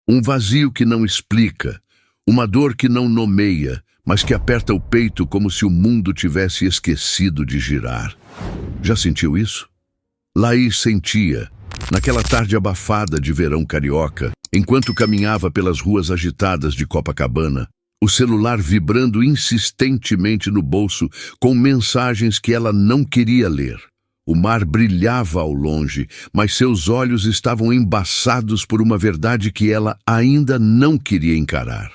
Um vazio que não explica, uma dor que não nomeia, mas que aperta o peito como se o mundo tivesse esquecido de girar. Já sentiu isso? Laís sentia, naquela tarde abafada de verão carioca, enquanto caminhava pelas ruas agitadas de Copacabana, o celular vibrando insistentemente no bolso com mensagens que ela não queria ler. O mar brilhava ao longe, mas seus olhos estavam embaçados por uma verdade que ela ainda não queria encarar.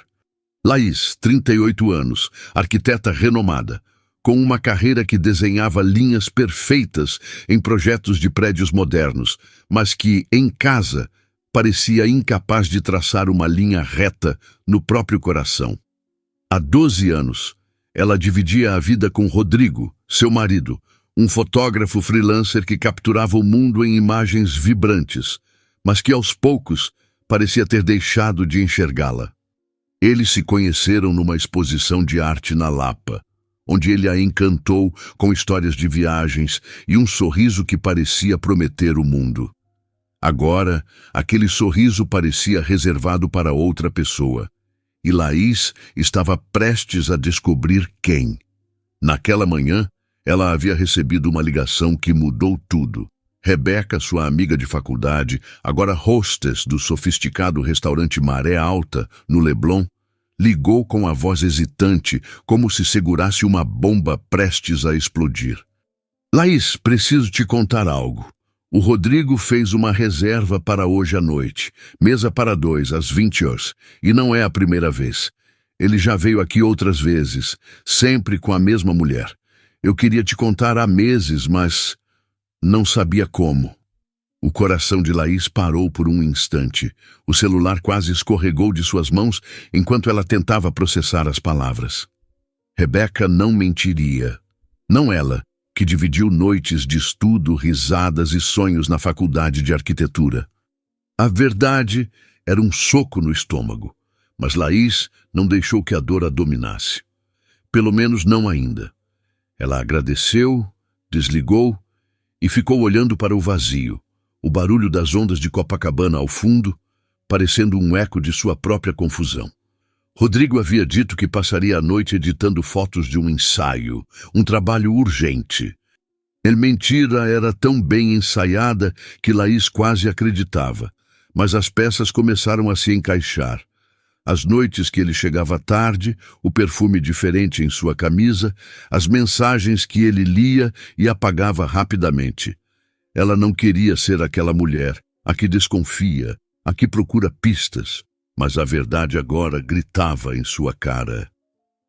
Laís, 38 anos, arquiteta renomada, com uma carreira que desenhava linhas perfeitas em projetos de prédios modernos, mas que, em casa, parecia incapaz de traçar uma linha reta no próprio coração. Há 12 anos, ela dividia a vida com Rodrigo, seu marido, um fotógrafo freelancer que capturava o mundo em imagens vibrantes, mas que aos poucos parecia ter deixado de enxergá-la. Eles se conheceram numa exposição de arte na Lapa, onde ele a encantou com histórias de viagens e um sorriso que parecia prometer o mundo. Agora, aquele sorriso parecia reservado para outra pessoa, e Laís estava prestes a descobrir quem. Naquela manhã, ela havia recebido uma ligação que mudou tudo. Rebeca, sua amiga de faculdade, agora hostess do sofisticado restaurante Maré Alta, no Leblon, ligou com a voz hesitante, como se segurasse uma bomba prestes a explodir. Laís, preciso te contar algo. O Rodrigo fez uma reserva para hoje à noite, mesa para 2, às 20 horas, e não é a primeira vez. Ele já veio aqui outras vezes, sempre com a mesma mulher. Eu queria te contar há meses, mas não sabia como. O coração de Laís parou por um instante. O celular quase escorregou de suas mãos enquanto ela tentava processar as palavras. Rebeca não mentiria. Não ela, que dividiu noites de estudo, risadas e sonhos na faculdade de arquitetura. A verdade era um soco no estômago, mas Laís não deixou que a dor a dominasse. Pelo menos não ainda. Ela agradeceu, desligou e ficou olhando para o vazio, o barulho das ondas de Copacabana ao fundo, parecendo um eco de sua própria confusão. Rodrigo havia dito que passaria a noite editando fotos de um ensaio, um trabalho urgente. A mentira era tão bem ensaiada que Laís quase acreditava, mas as peças começaram a se encaixar. As noites que ele chegava tarde, o perfume diferente em sua camisa, as mensagens que ele lia e apagava rapidamente. Ela não queria ser aquela mulher, a que desconfia, a que procura pistas, mas a verdade agora gritava em sua cara.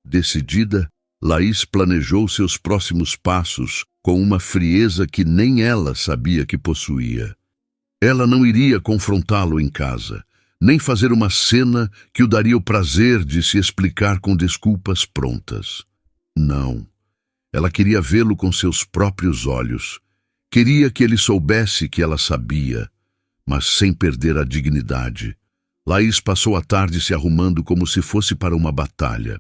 Decidida, Laís planejou seus próximos passos com uma frieza que nem ela sabia que possuía. Ela não iria confrontá-lo em casa, nem fazer uma cena que o daria o prazer de se explicar com desculpas prontas. Não. Ela queria vê-lo com seus próprios olhos. Queria que ele soubesse que ela sabia, mas sem perder a dignidade. Laís passou a tarde se arrumando como se fosse para uma batalha.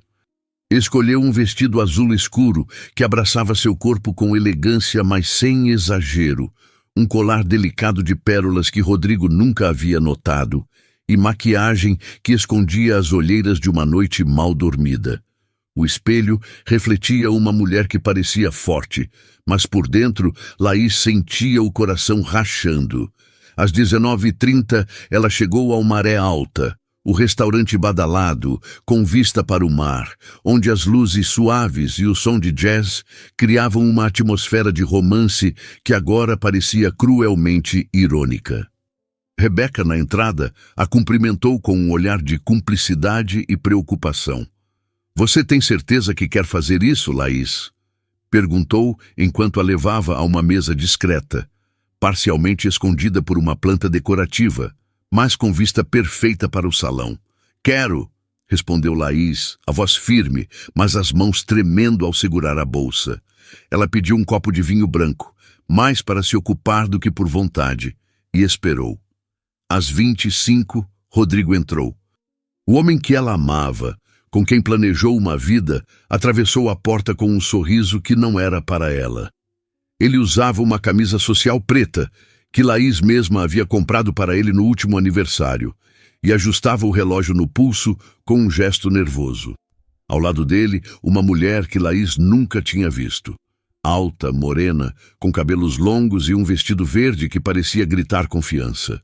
Escolheu um vestido azul escuro que abraçava seu corpo com elegância, mas sem exagero, um colar delicado de pérolas que Rodrigo nunca havia notado, e maquiagem que escondia as olheiras de uma noite mal dormida. O espelho refletia uma mulher que parecia forte, mas por dentro Laís sentia o coração rachando. Às 19h30 ela chegou ao Maré Alta, o restaurante badalado, com vista para o mar, onde as luzes suaves e o som de jazz criavam uma atmosfera de romance que agora parecia cruelmente irônica. Rebeca, na entrada, a cumprimentou com um olhar de cumplicidade e preocupação. "Você tem certeza que quer fazer isso, Laís?" Perguntou enquanto a levava a uma mesa discreta, parcialmente escondida por uma planta decorativa, mas com vista perfeita para o salão. "Quero", respondeu Laís, a voz firme, mas as mãos tremendo ao segurar a bolsa. Ela pediu um copo de vinho branco, mais para se ocupar do que por vontade, e esperou. Às 25, Rodrigo entrou. O homem que ela amava, com quem planejou uma vida, atravessou a porta com um sorriso que não era para ela. Ele usava uma camisa social preta, que Laís mesma havia comprado para ele no último aniversário, e ajustava o relógio no pulso com um gesto nervoso. Ao lado dele, uma mulher que Laís nunca tinha visto. Alta, morena, com cabelos longos e um vestido verde que parecia gritar confiança.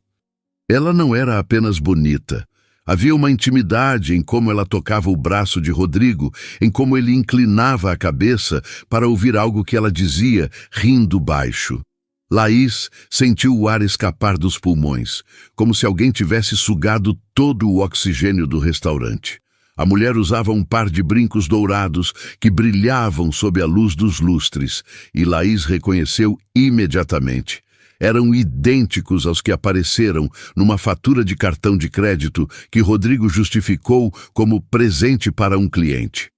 Ela não era apenas bonita. Havia uma intimidade em como ela tocava o braço de Rodrigo, em como ele inclinava a cabeça para ouvir algo que ela dizia, rindo baixo. Laís sentiu o ar escapar dos pulmões, como se alguém tivesse sugado todo o oxigênio do restaurante. A mulher usava um par de brincos dourados que brilhavam sob a luz dos lustres, e Laís reconheceu imediatamente. Eram idênticos aos que apareceram numa fatura de cartão de crédito que Rodrigo justificou como presente para um cliente.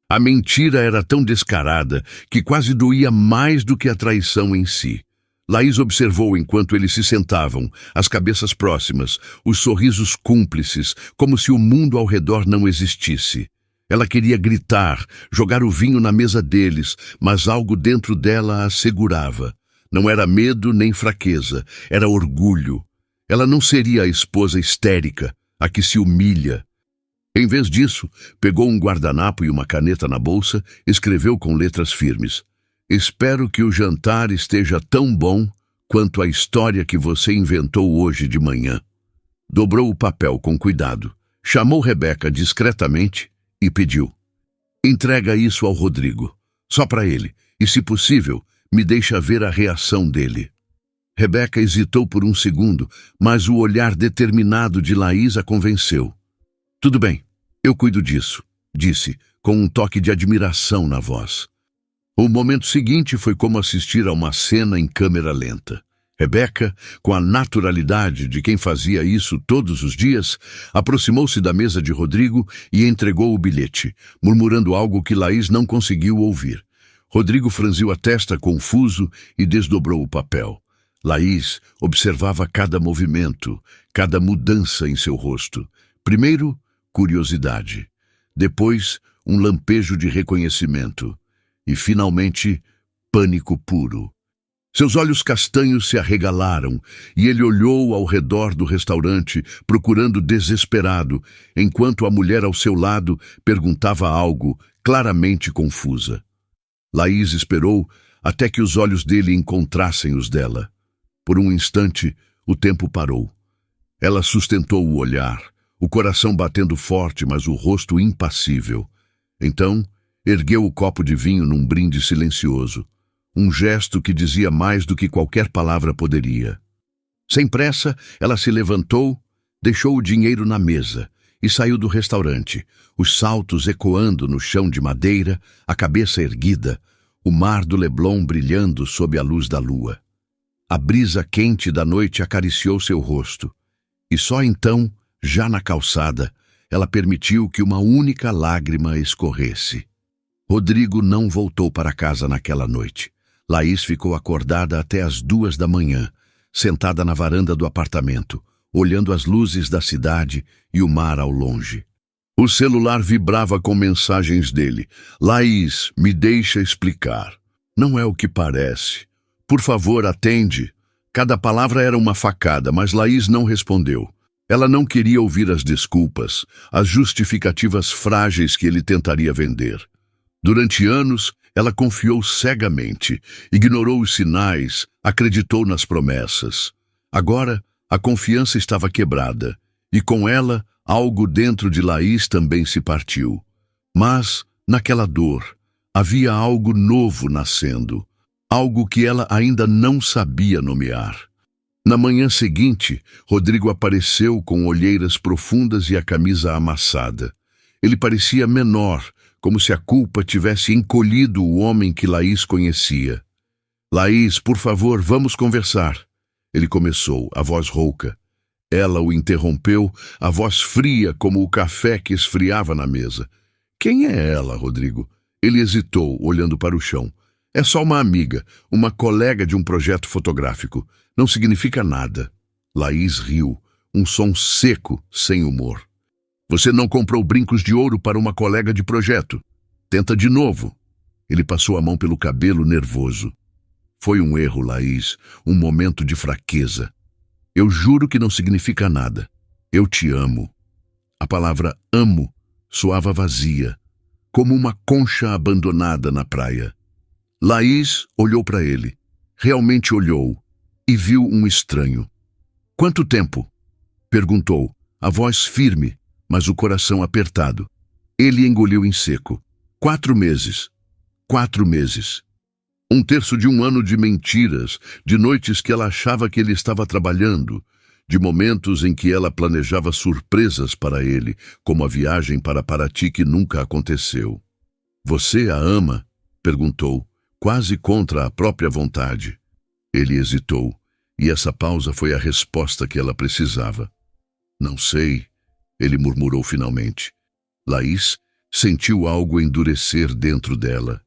A mentira era tão descarada que quase doía mais do que a traição em si. Laís observou enquanto eles se sentavam, as cabeças próximas, os sorrisos cúmplices, como se o mundo ao redor não existisse. Ela queria gritar, jogar o vinho na mesa deles, mas algo dentro dela a segurava. Não era medo nem fraqueza, era orgulho. Ela não seria a esposa histérica, a que se humilha. Em vez disso, pegou um guardanapo e uma caneta na bolsa, escreveu com letras firmes: "Espero que o jantar esteja tão bom quanto a história que você inventou hoje de manhã." Dobrou o papel com cuidado, chamou Rebeca discretamente e pediu: "Entrega isso ao Rodrigo, só para ele, e se possível, me deixa ver a reação dele." Rebeca hesitou por um segundo, mas o olhar determinado de Laís a convenceu. "Tudo bem, eu cuido disso", disse, com um toque de admiração na voz. O momento seguinte foi como assistir a uma cena em câmera lenta. Rebeca, com a naturalidade de quem fazia isso todos os dias, aproximou-se da mesa de Rodrigo e entregou o bilhete, murmurando algo que Laís não conseguiu ouvir. Rodrigo franziu a testa confuso e desdobrou o papel. Laís observava cada movimento, cada mudança em seu rosto. Primeiro, curiosidade. Depois, um lampejo de reconhecimento. E, finalmente, pânico puro. Seus olhos castanhos se arregalaram e ele olhou ao redor do restaurante, procurando desesperado, enquanto a mulher ao seu lado perguntava algo, claramente confusa. Laís esperou até que os olhos dele encontrassem os dela. Por um instante, o tempo parou. Ela sustentou o olhar, o coração batendo forte, mas o rosto impassível. Então, ergueu o copo de vinho num brinde silencioso, um gesto que dizia mais do que qualquer palavra poderia. Sem pressa, ela se levantou, deixou o dinheiro na mesa e saiu do restaurante, os saltos ecoando no chão de madeira, a cabeça erguida, o mar do Leblon brilhando sob a luz da lua. A brisa quente da noite acariciou seu rosto, e só então, já na calçada, ela permitiu que uma única lágrima escorresse. Rodrigo não voltou para casa naquela noite. Laís ficou acordada até as 2 da manhã, sentada na varanda do apartamento, olhando as luzes da cidade e o mar ao longe. O celular vibrava com mensagens dele. "Laís, me deixa explicar. Não é o que parece. Por favor, atende." Cada palavra era uma facada, mas Laís não respondeu. Ela não queria ouvir as desculpas, as justificativas frágeis que ele tentaria vender. Durante anos, ela confiou cegamente, ignorou os sinais, acreditou nas promessas. Agora, a confiança estava quebrada, e com ela, algo dentro de Laís também se partiu. Mas, naquela dor, havia algo novo nascendo, algo que ela ainda não sabia nomear. Na manhã seguinte, Rodrigo apareceu com olheiras profundas e a camisa amassada. Ele parecia menor, como se a culpa tivesse encolhido o homem que Laís conhecia. "Laís, por favor, vamos conversar." Ele começou, a voz rouca. Ela o interrompeu, a voz fria como o café que esfriava na mesa. "Quem é ela, Rodrigo?" Ele hesitou, olhando para o chão. "É só uma amiga, uma colega de um projeto fotográfico. Não significa nada." Laís riu, um som seco, sem humor. "Você não comprou brincos de ouro para uma colega de projeto. Tenta de novo." Ele passou a mão pelo cabelo, nervoso. "Foi um erro, Laís, um momento de fraqueza. Eu juro que não significa nada." Eu te amo. A palavra amo soava vazia, como uma concha abandonada na praia. Laís olhou para ele, realmente olhou, e viu um estranho. Quanto tempo? Perguntou, a voz firme, mas o coração apertado. Ele engoliu em seco. 4 meses. 4 meses. 1/3 de um ano de mentiras, de noites que ela achava que ele estava trabalhando, de momentos em que ela planejava surpresas para ele, como a viagem para Paraty que nunca aconteceu. Você a ama? Perguntou, quase contra a própria vontade. Ele hesitou, e essa pausa foi a resposta que ela precisava. Não sei, ele murmurou finalmente. Laís sentiu algo endurecer dentro dela.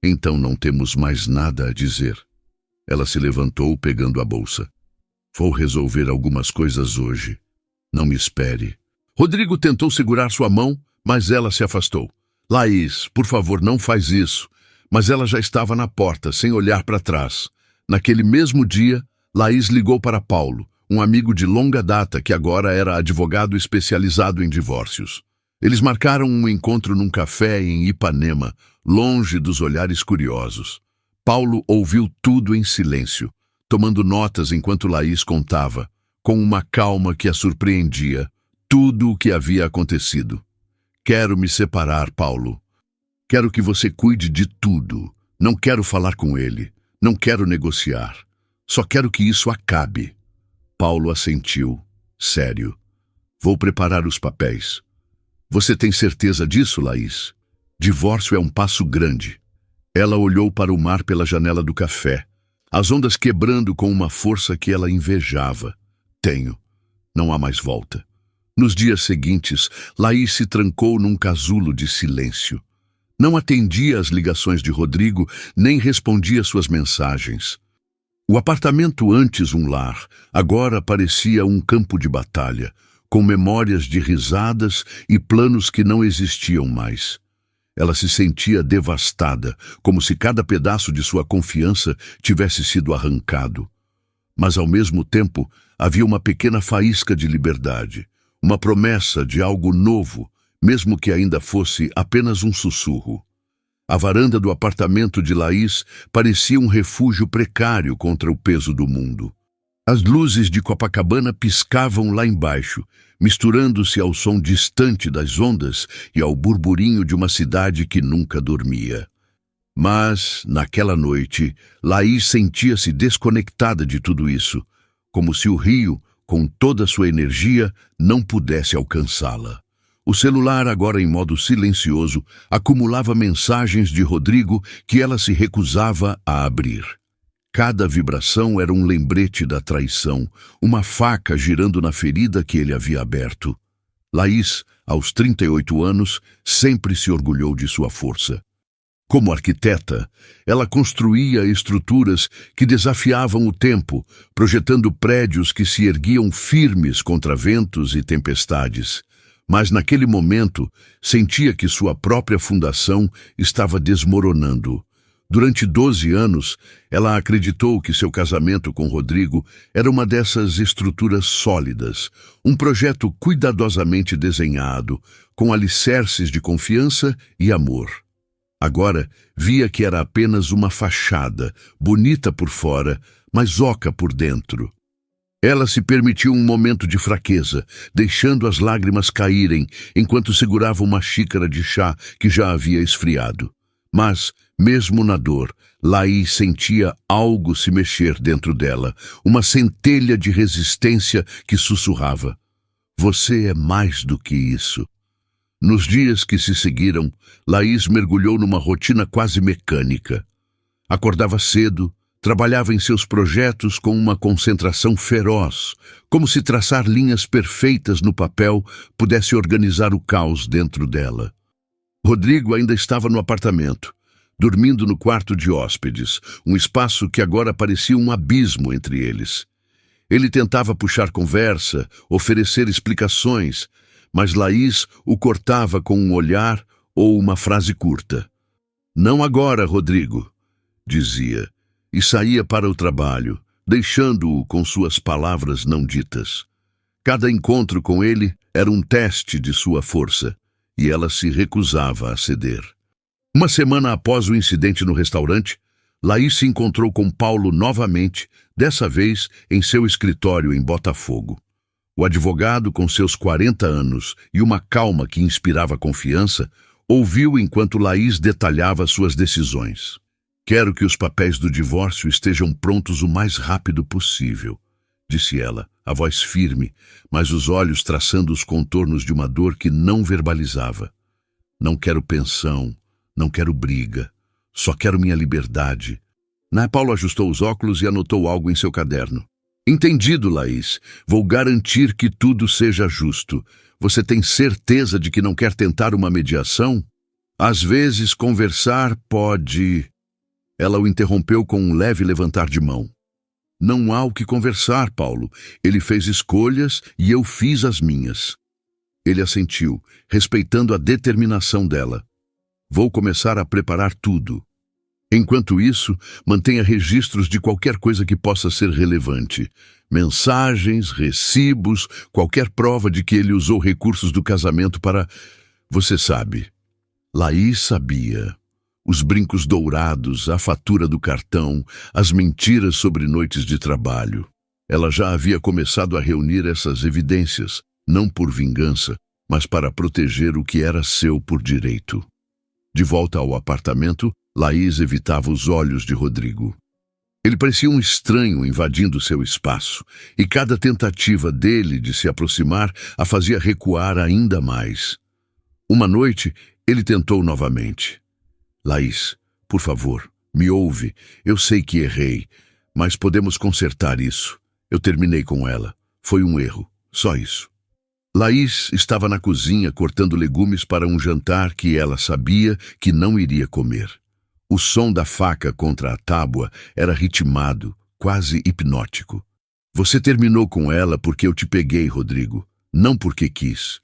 Então não temos mais nada a dizer. Ela se levantou pegando a bolsa. Vou resolver algumas coisas hoje. Não me espere. Rodrigo tentou segurar sua mão, mas ela se afastou. Laís, por favor, não faz isso. Mas ela já estava na porta, sem olhar para trás. Naquele mesmo dia, Laís ligou para Paulo, um amigo de longa data que agora era advogado especializado em divórcios. Eles marcaram um encontro num café em Ipanema, longe dos olhares curiosos. Paulo ouviu tudo em silêncio, tomando notas enquanto Laís contava, com uma calma que a surpreendia, tudo o que havia acontecido. Quero me separar, Paulo. Quero que você cuide de tudo. Não quero falar com ele. Não quero negociar. Só quero que isso acabe. Paulo assentiu, sério. Vou preparar os papéis. Você tem certeza disso, Laís? Divórcio é um passo grande. Ela olhou para o mar pela janela do café, as ondas quebrando com uma força que ela invejava. Tenho. Não há mais volta. Nos dias seguintes, Laís se trancou num casulo de silêncio. Não atendia às ligações de Rodrigo, nem respondia suas mensagens. O apartamento, antes um lar, agora parecia um campo de batalha, com memórias de risadas e planos que não existiam mais. Ela se sentia devastada, como se cada pedaço de sua confiança tivesse sido arrancado. Mas, ao mesmo tempo, havia uma pequena faísca de liberdade, uma promessa de algo novo, mesmo que ainda fosse apenas um sussurro. A varanda do apartamento de Laís parecia um refúgio precário contra o peso do mundo. As luzes de Copacabana piscavam lá embaixo, misturando-se ao som distante das ondas e ao burburinho de uma cidade que nunca dormia. Mas, naquela noite, Laís sentia-se desconectada de tudo isso, como se o rio, com toda sua energia, não pudesse alcançá-la. O celular, agora em modo silencioso, acumulava mensagens de Rodrigo que ela se recusava a abrir. Cada vibração era um lembrete da traição, uma faca girando na ferida que ele havia aberto. Laís, aos 38 anos, sempre se orgulhou de sua força. Como arquiteta, ela construía estruturas que desafiavam o tempo, projetando prédios que se erguiam firmes contra ventos e tempestades. Mas naquele momento sentia que sua própria fundação estava desmoronando. Durante 12 anos, ela acreditou que seu casamento com Rodrigo era uma dessas estruturas sólidas, um projeto cuidadosamente desenhado, com alicerces de confiança e amor. Agora, via que era apenas uma fachada, bonita por fora, mas oca por dentro. Ela se permitiu um momento de fraqueza, deixando as lágrimas caírem enquanto segurava uma xícara de chá que já havia esfriado. Mas, mesmo na dor, Laís sentia algo se mexer dentro dela, uma centelha de resistência que sussurrava: "Você é mais do que isso." Nos dias que se seguiram, Laís mergulhou numa rotina quase mecânica. Acordava cedo, trabalhava em seus projetos com uma concentração feroz, como se traçar linhas perfeitas no papel pudesse organizar o caos dentro dela. Rodrigo ainda estava no apartamento, dormindo no quarto de hóspedes, um espaço que agora parecia um abismo entre eles. Ele tentava puxar conversa, oferecer explicações, mas Laís o cortava com um olhar ou uma frase curta. "Não agora, Rodrigo", dizia, e saía para o trabalho, deixando-o com suas palavras não ditas. Cada encontro com ele era um teste de sua força, e ela se recusava a ceder. Uma semana após o incidente no restaurante, Laís se encontrou com Paulo novamente, dessa vez em seu escritório em Botafogo. O advogado, com seus 40 anos e uma calma que inspirava confiança, ouviu enquanto Laís detalhava suas decisões. "Quero que os papéis do divórcio estejam prontos o mais rápido possível", disse ela, a voz firme, mas os olhos traçando os contornos de uma dor que não verbalizava. "Não quero pensão, não quero briga, só quero minha liberdade." Paulo ajustou os óculos e anotou algo em seu caderno. "Entendido, Laís. Vou garantir que tudo seja justo. Você tem certeza de que não quer tentar uma mediação? Às vezes, conversar pode..." Ela o interrompeu com um leve levantar de mão. "Não há o que conversar, Paulo. Ele fez escolhas e eu fiz as minhas." Ele assentiu, respeitando a determinação dela. "Vou começar a preparar tudo. Enquanto isso, mantenha registros de qualquer coisa que possa ser relevante. Mensagens, recibos, qualquer prova de que ele usou recursos do casamento para... Você sabe." Laís sabia. Os brincos dourados, a fatura do cartão, as mentiras sobre noites de trabalho. Ela já havia começado a reunir essas evidências, não por vingança, mas para proteger o que era seu por direito. De volta ao apartamento, Laís evitava os olhos de Rodrigo. Ele parecia um estranho invadindo seu espaço, e cada tentativa dele de se aproximar a fazia recuar ainda mais. Uma noite, ele tentou novamente. "Laís, por favor, me ouve. Eu sei que errei, mas podemos consertar isso. Eu terminei com ela. Foi um erro, só isso." Laís estava na cozinha cortando legumes para um jantar que ela sabia que não iria comer. O som da faca contra a tábua era ritmado, quase hipnótico. "Você terminou com ela porque eu te peguei, Rodrigo, não porque quis."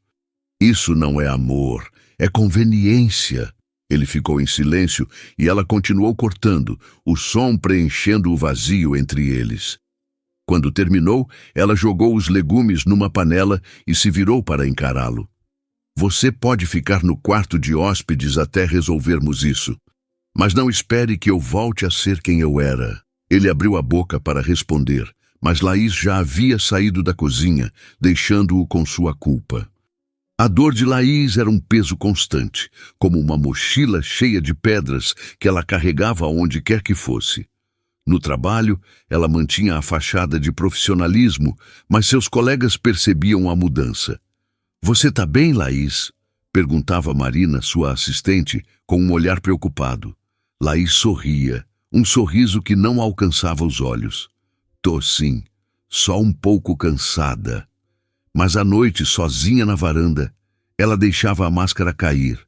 "Isso não é amor, é conveniência." Ele ficou em silêncio e ela continuou cortando, o som preenchendo o vazio entre eles. Quando terminou, ela jogou os legumes numa panela e se virou para encará-lo. "Você pode ficar no quarto de hóspedes até resolvermos isso. Mas não espere que eu volte a ser quem eu era." Ele abriu a boca para responder, mas Laís já havia saído da cozinha, deixando-o com sua culpa. A dor de Laís era um peso constante, como uma mochila cheia de pedras que ela carregava onde quer que fosse. No trabalho, ela mantinha a fachada de profissionalismo, mas seus colegas percebiam a mudança. "Você tá bem, Laís?" perguntava Marina, sua assistente, com um olhar preocupado. Laís sorria, um sorriso que não alcançava os olhos. "Tô sim, só um pouco cansada." Mas à noite, sozinha na varanda, ela deixava a máscara cair.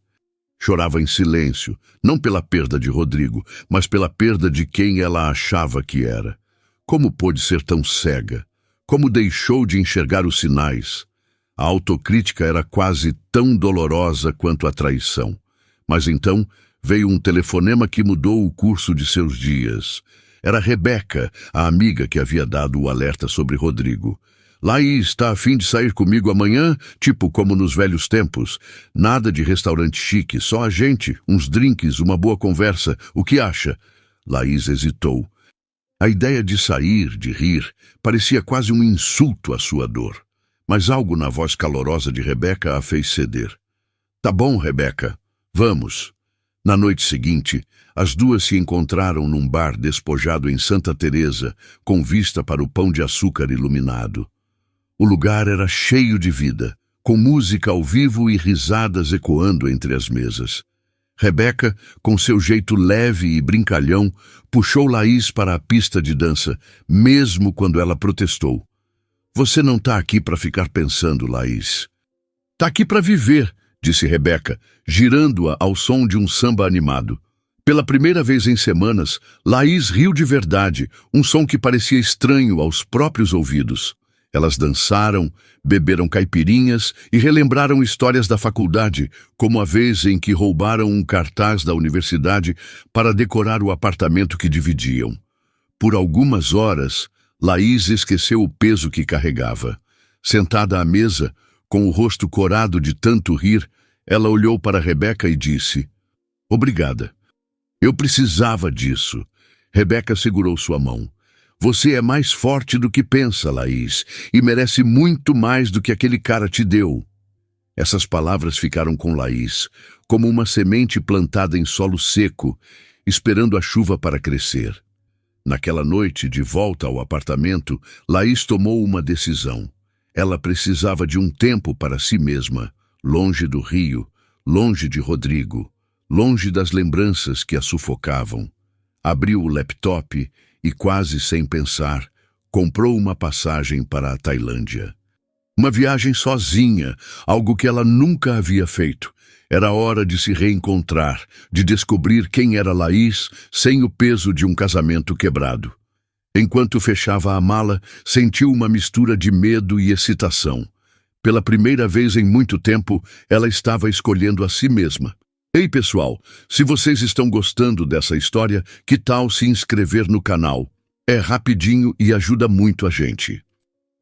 Chorava em silêncio, não pela perda de Rodrigo, mas pela perda de quem ela achava que era. Como pôde ser tão cega? Como deixou de enxergar os sinais? A autocrítica era quase tão dolorosa quanto a traição. Mas então veio um telefonema que mudou o curso de seus dias. Era Rebeca, a amiga que havia dado o alerta sobre Rodrigo. "Laís, está a fim de sair comigo amanhã? Tipo como nos velhos tempos. Nada de restaurante chique, só a gente, uns drinks, uma boa conversa. O que acha?" Laís hesitou. A ideia de sair, de rir, parecia quase um insulto à sua dor. Mas algo na voz calorosa de Rebeca a fez ceder. "Tá bom, Rebeca. Vamos." Na noite seguinte, as duas se encontraram num bar despojado em Santa Teresa, com vista para o Pão de Açúcar iluminado. O lugar era cheio de vida, com música ao vivo e risadas ecoando entre as mesas. Rebeca, com seu jeito leve e brincalhão, puxou Laís para a pista de dança, mesmo quando ela protestou. "Você não está aqui para ficar pensando, Laís. Está aqui para viver", disse Rebeca, girando-a ao som de um samba animado. Pela primeira vez em semanas, Laís riu de verdade, um som que parecia estranho aos próprios ouvidos. Elas dançaram, beberam caipirinhas e relembraram histórias da faculdade, como a vez em que roubaram um cartaz da universidade para decorar o apartamento que dividiam. Por algumas horas, Laís esqueceu o peso que carregava. Sentada à mesa, com o rosto corado de tanto rir, ela olhou para Rebeca e disse: "Obrigada. Eu precisava disso." Rebeca segurou sua mão. "Você é mais forte do que pensa, Laís, e merece muito mais do que aquele cara te deu." Essas palavras ficaram com Laís, como uma semente plantada em solo seco, esperando a chuva para crescer. Naquela noite, de volta ao apartamento, Laís tomou uma decisão. Ela precisava de um tempo para si mesma, longe do Rio, longe de Rodrigo, longe das lembranças que a sufocavam. Abriu o laptop e, quase sem pensar, comprou uma passagem para a Tailândia. Uma viagem sozinha, algo que ela nunca havia feito. Era hora de se reencontrar, de descobrir quem era Laís sem o peso de um casamento quebrado. Enquanto fechava a mala, sentiu uma mistura de medo e excitação. Pela primeira vez em muito tempo, ela estava escolhendo a si mesma. Ei, pessoal, se vocês estão gostando dessa história, que tal se inscrever no canal? É rapidinho e ajuda muito a gente.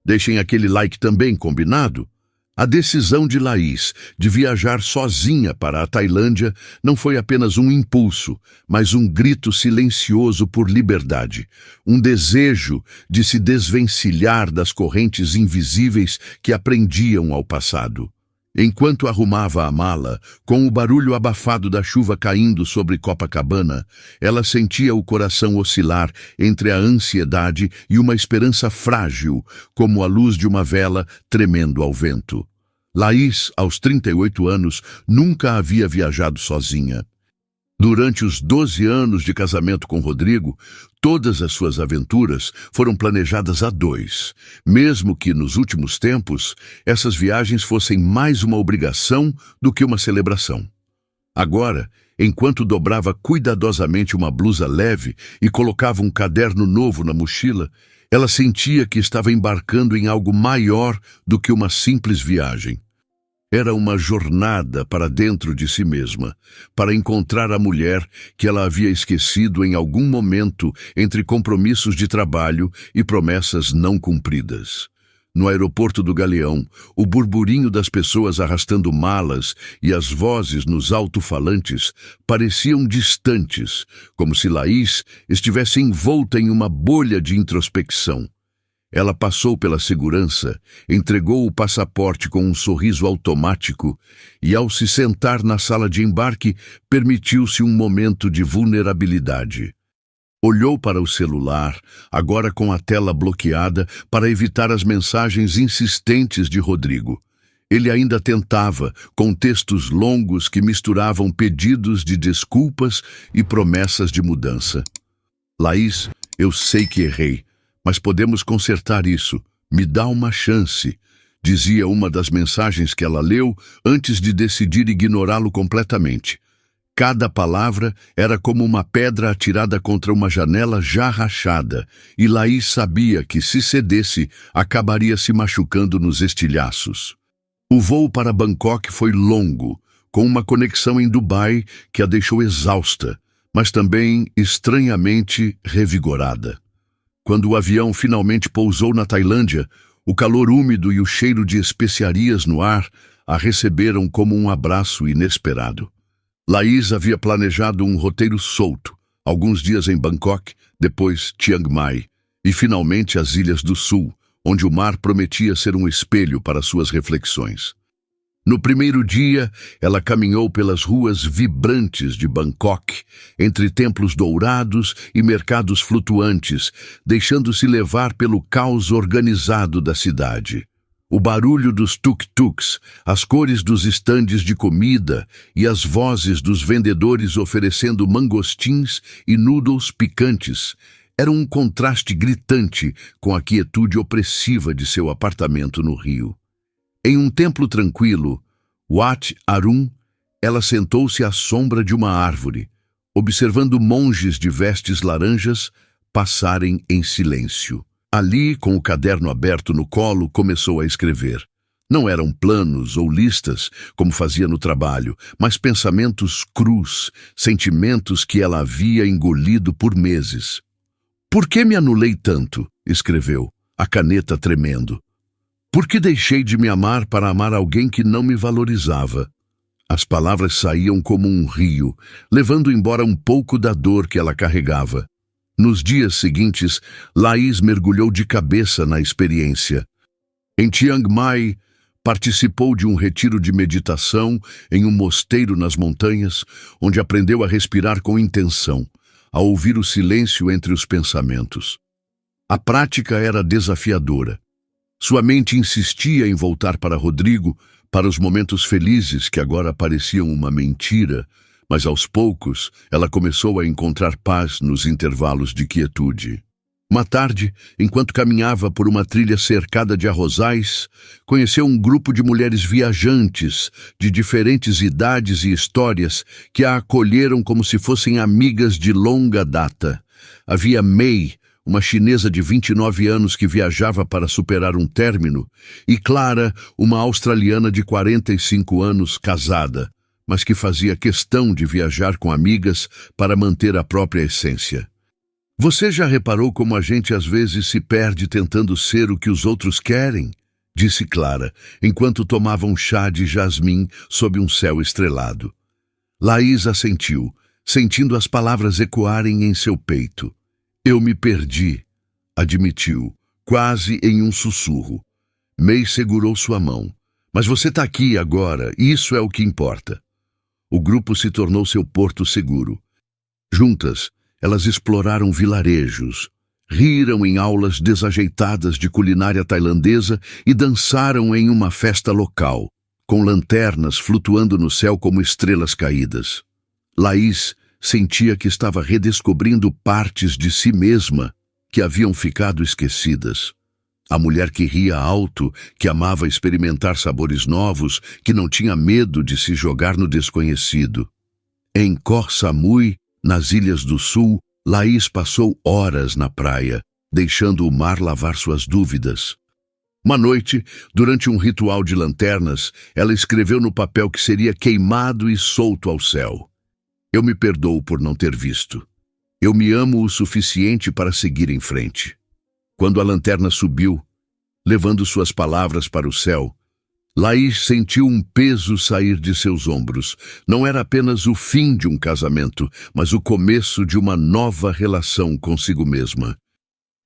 Deixem aquele like também, combinado? A decisão de Laís de viajar sozinha para a Tailândia não foi apenas um impulso, mas um grito silencioso por liberdade, um desejo de se desvencilhar das correntes invisíveis que a prendiam ao passado. Enquanto arrumava a mala, com o barulho abafado da chuva caindo sobre Copacabana, ela sentia o coração oscilar entre a ansiedade e uma esperança frágil, como a luz de uma vela tremendo ao vento. Laís, aos 38 anos, nunca havia viajado sozinha. Durante os 12 anos de casamento com Rodrigo, todas as suas aventuras foram planejadas a dois, mesmo que, nos últimos tempos, essas viagens fossem mais uma obrigação do que uma celebração. Agora, enquanto dobrava cuidadosamente uma blusa leve e colocava um caderno novo na mochila, ela sentia que estava embarcando em algo maior do que uma simples viagem. Era uma jornada para dentro de si mesma, para encontrar a mulher que ela havia esquecido em algum momento entre compromissos de trabalho e promessas não cumpridas. No aeroporto do Galeão, o burburinho das pessoas arrastando malas e as vozes nos alto-falantes pareciam distantes, como se Laís estivesse envolta em uma bolha de introspecção. Ela passou pela segurança, entregou o passaporte com um sorriso automático e, ao se sentar na sala de embarque, permitiu-se um momento de vulnerabilidade. Olhou para o celular, agora com a tela bloqueada, para evitar as mensagens insistentes de Rodrigo. Ele ainda tentava, com textos longos que misturavam pedidos de desculpas e promessas de mudança. "Laís, eu sei que errei, mas podemos consertar isso. Me dá uma chance", dizia uma das mensagens que ela leu antes de decidir ignorá-lo completamente. Cada palavra era como uma pedra atirada contra uma janela já rachada, e Laís sabia que, se cedesse, acabaria se machucando nos estilhaços. O voo para Bangkok foi longo, com uma conexão em Dubai que a deixou exausta, mas também estranhamente revigorada. Quando o avião finalmente pousou na Tailândia, o calor úmido e o cheiro de especiarias no ar a receberam como um abraço inesperado. Laís havia planejado um roteiro solto, alguns dias em Bangkok, depois Chiang Mai, e finalmente as Ilhas do Sul, onde o mar prometia ser um espelho para suas reflexões. No primeiro dia, ela caminhou pelas ruas vibrantes de Bangkok, entre templos dourados e mercados flutuantes, deixando-se levar pelo caos organizado da cidade. O barulho dos tuk-tuks, as cores dos estandes de comida e as vozes dos vendedores oferecendo mangostins e noodles picantes eram um contraste gritante com a quietude opressiva de seu apartamento no Rio. Em um templo tranquilo, Wat Arun, ela sentou-se à sombra de uma árvore, observando monges de vestes laranjas passarem em silêncio. Ali, com o caderno aberto no colo, começou a escrever. Não eram planos ou listas, como fazia no trabalho, mas pensamentos crus, sentimentos que ela havia engolido por meses. "Por que me anulei tanto?", escreveu, a caneta tremendo. Por que deixei de me amar para amar alguém que não me valorizava? As palavras saíam como um rio, levando embora um pouco da dor que ela carregava. Nos dias seguintes, Laís mergulhou de cabeça na experiência. Em Chiang Mai, participou de um retiro de meditação em um mosteiro nas montanhas, onde aprendeu a respirar com intenção, a ouvir o silêncio entre os pensamentos. A prática era desafiadora. Sua mente insistia em voltar para Rodrigo, para os momentos felizes que agora pareciam uma mentira, mas aos poucos ela começou a encontrar paz nos intervalos de quietude. Uma tarde, enquanto caminhava por uma trilha cercada de arrozais, conheceu um grupo de mulheres viajantes, de diferentes idades e histórias, que a acolheram como se fossem amigas de longa data. Havia Mei, uma chinesa de 29 anos que viajava para superar um término, e Clara, uma australiana de 45 anos, casada, mas que fazia questão de viajar com amigas para manter a própria essência. Você já reparou como a gente às vezes se perde tentando ser o que os outros querem? Disse Clara, enquanto tomava um chá de jasmim sob um céu estrelado. Laís assentiu, sentindo as palavras ecoarem em seu peito. Eu me perdi, admitiu, quase em um sussurro. Mei segurou sua mão. Mas você está aqui agora, isso é o que importa. O grupo se tornou seu porto seguro. Juntas, elas exploraram vilarejos, riram em aulas desajeitadas de culinária tailandesa e dançaram em uma festa local, com lanternas flutuando no céu como estrelas caídas. Laís sentia que estava redescobrindo partes de si mesma que haviam ficado esquecidas. A mulher que ria alto, que amava experimentar sabores novos, que não tinha medo de se jogar no desconhecido. Em Koh Samui, nas Ilhas do Sul, Laís passou horas na praia, deixando o mar lavar suas dúvidas. Uma noite, durante um ritual de lanternas, ela escreveu no papel que seria queimado e solto ao céu. Eu me perdoo por não ter visto. Eu me amo o suficiente para seguir em frente. Quando a lanterna subiu, levando suas palavras para o céu, Laís sentiu um peso sair de seus ombros. Não era apenas o fim de um casamento, mas o começo de uma nova relação consigo mesma.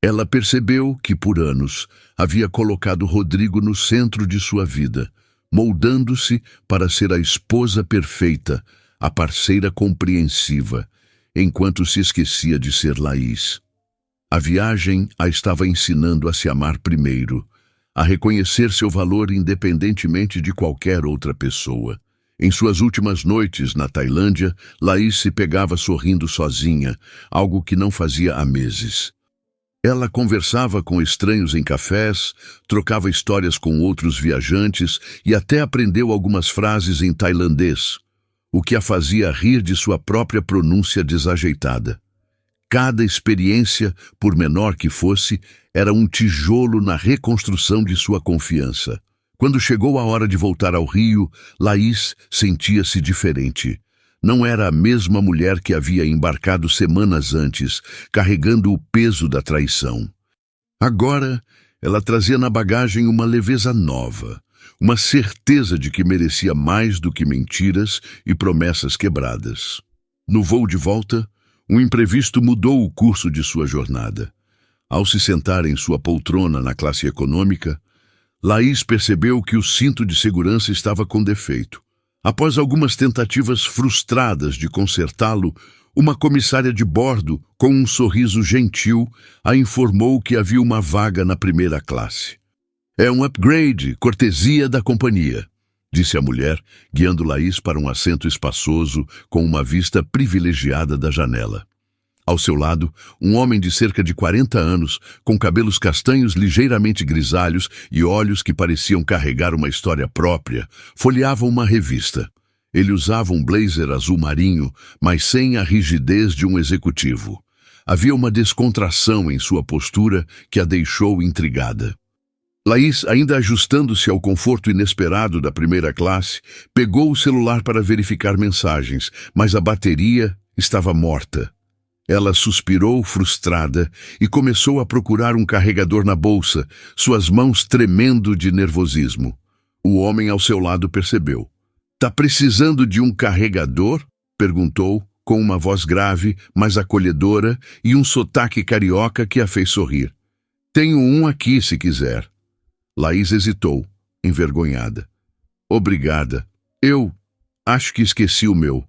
Ela percebeu que, por anos, havia colocado Rodrigo no centro de sua vida, moldando-se para ser a esposa perfeita, a parceira compreensiva, enquanto se esquecia de ser Laís. A viagem a estava ensinando a se amar primeiro, a reconhecer seu valor independentemente de qualquer outra pessoa. Em suas últimas noites na Tailândia, Laís se pegava sorrindo sozinha, algo que não fazia há meses. Ela conversava com estranhos em cafés, trocava histórias com outros viajantes e até aprendeu algumas frases em tailandês, o que a fazia rir de sua própria pronúncia desajeitada. Cada experiência, por menor que fosse, era um tijolo na reconstrução de sua confiança. Quando chegou a hora de voltar ao Rio, Laís sentia-se diferente. Não era a mesma mulher que havia embarcado semanas antes, carregando o peso da traição. Agora, ela trazia na bagagem uma leveza nova, uma certeza de que merecia mais do que mentiras e promessas quebradas. No voo de volta, um imprevisto mudou o curso de sua jornada. Ao se sentar em sua poltrona na classe econômica, Laís percebeu que o cinto de segurança estava com defeito. Após algumas tentativas frustradas de consertá-lo, uma comissária de bordo, com um sorriso gentil, a informou que havia uma vaga na primeira classe. É um upgrade, cortesia da companhia, disse a mulher, guiando Laís para um assento espaçoso com uma vista privilegiada da janela. Ao seu lado, um homem de cerca de 40 anos, com cabelos castanhos ligeiramente grisalhos e olhos que pareciam carregar uma história própria, folheava uma revista. Ele usava um blazer azul marinho, mas sem a rigidez de um executivo. Havia uma descontração em sua postura que a deixou intrigada. Laís, ainda ajustando-se ao conforto inesperado da primeira classe, pegou o celular para verificar mensagens, mas a bateria estava morta. Ela suspirou, frustrada, e começou a procurar um carregador na bolsa, suas mãos tremendo de nervosismo. O homem ao seu lado percebeu. "Tá precisando de um carregador?" perguntou, com uma voz grave, mas acolhedora, e um sotaque carioca que a fez sorrir. "Tenho um aqui, se quiser." Laís hesitou, envergonhada. "Obrigada. Eu acho que esqueci o meu."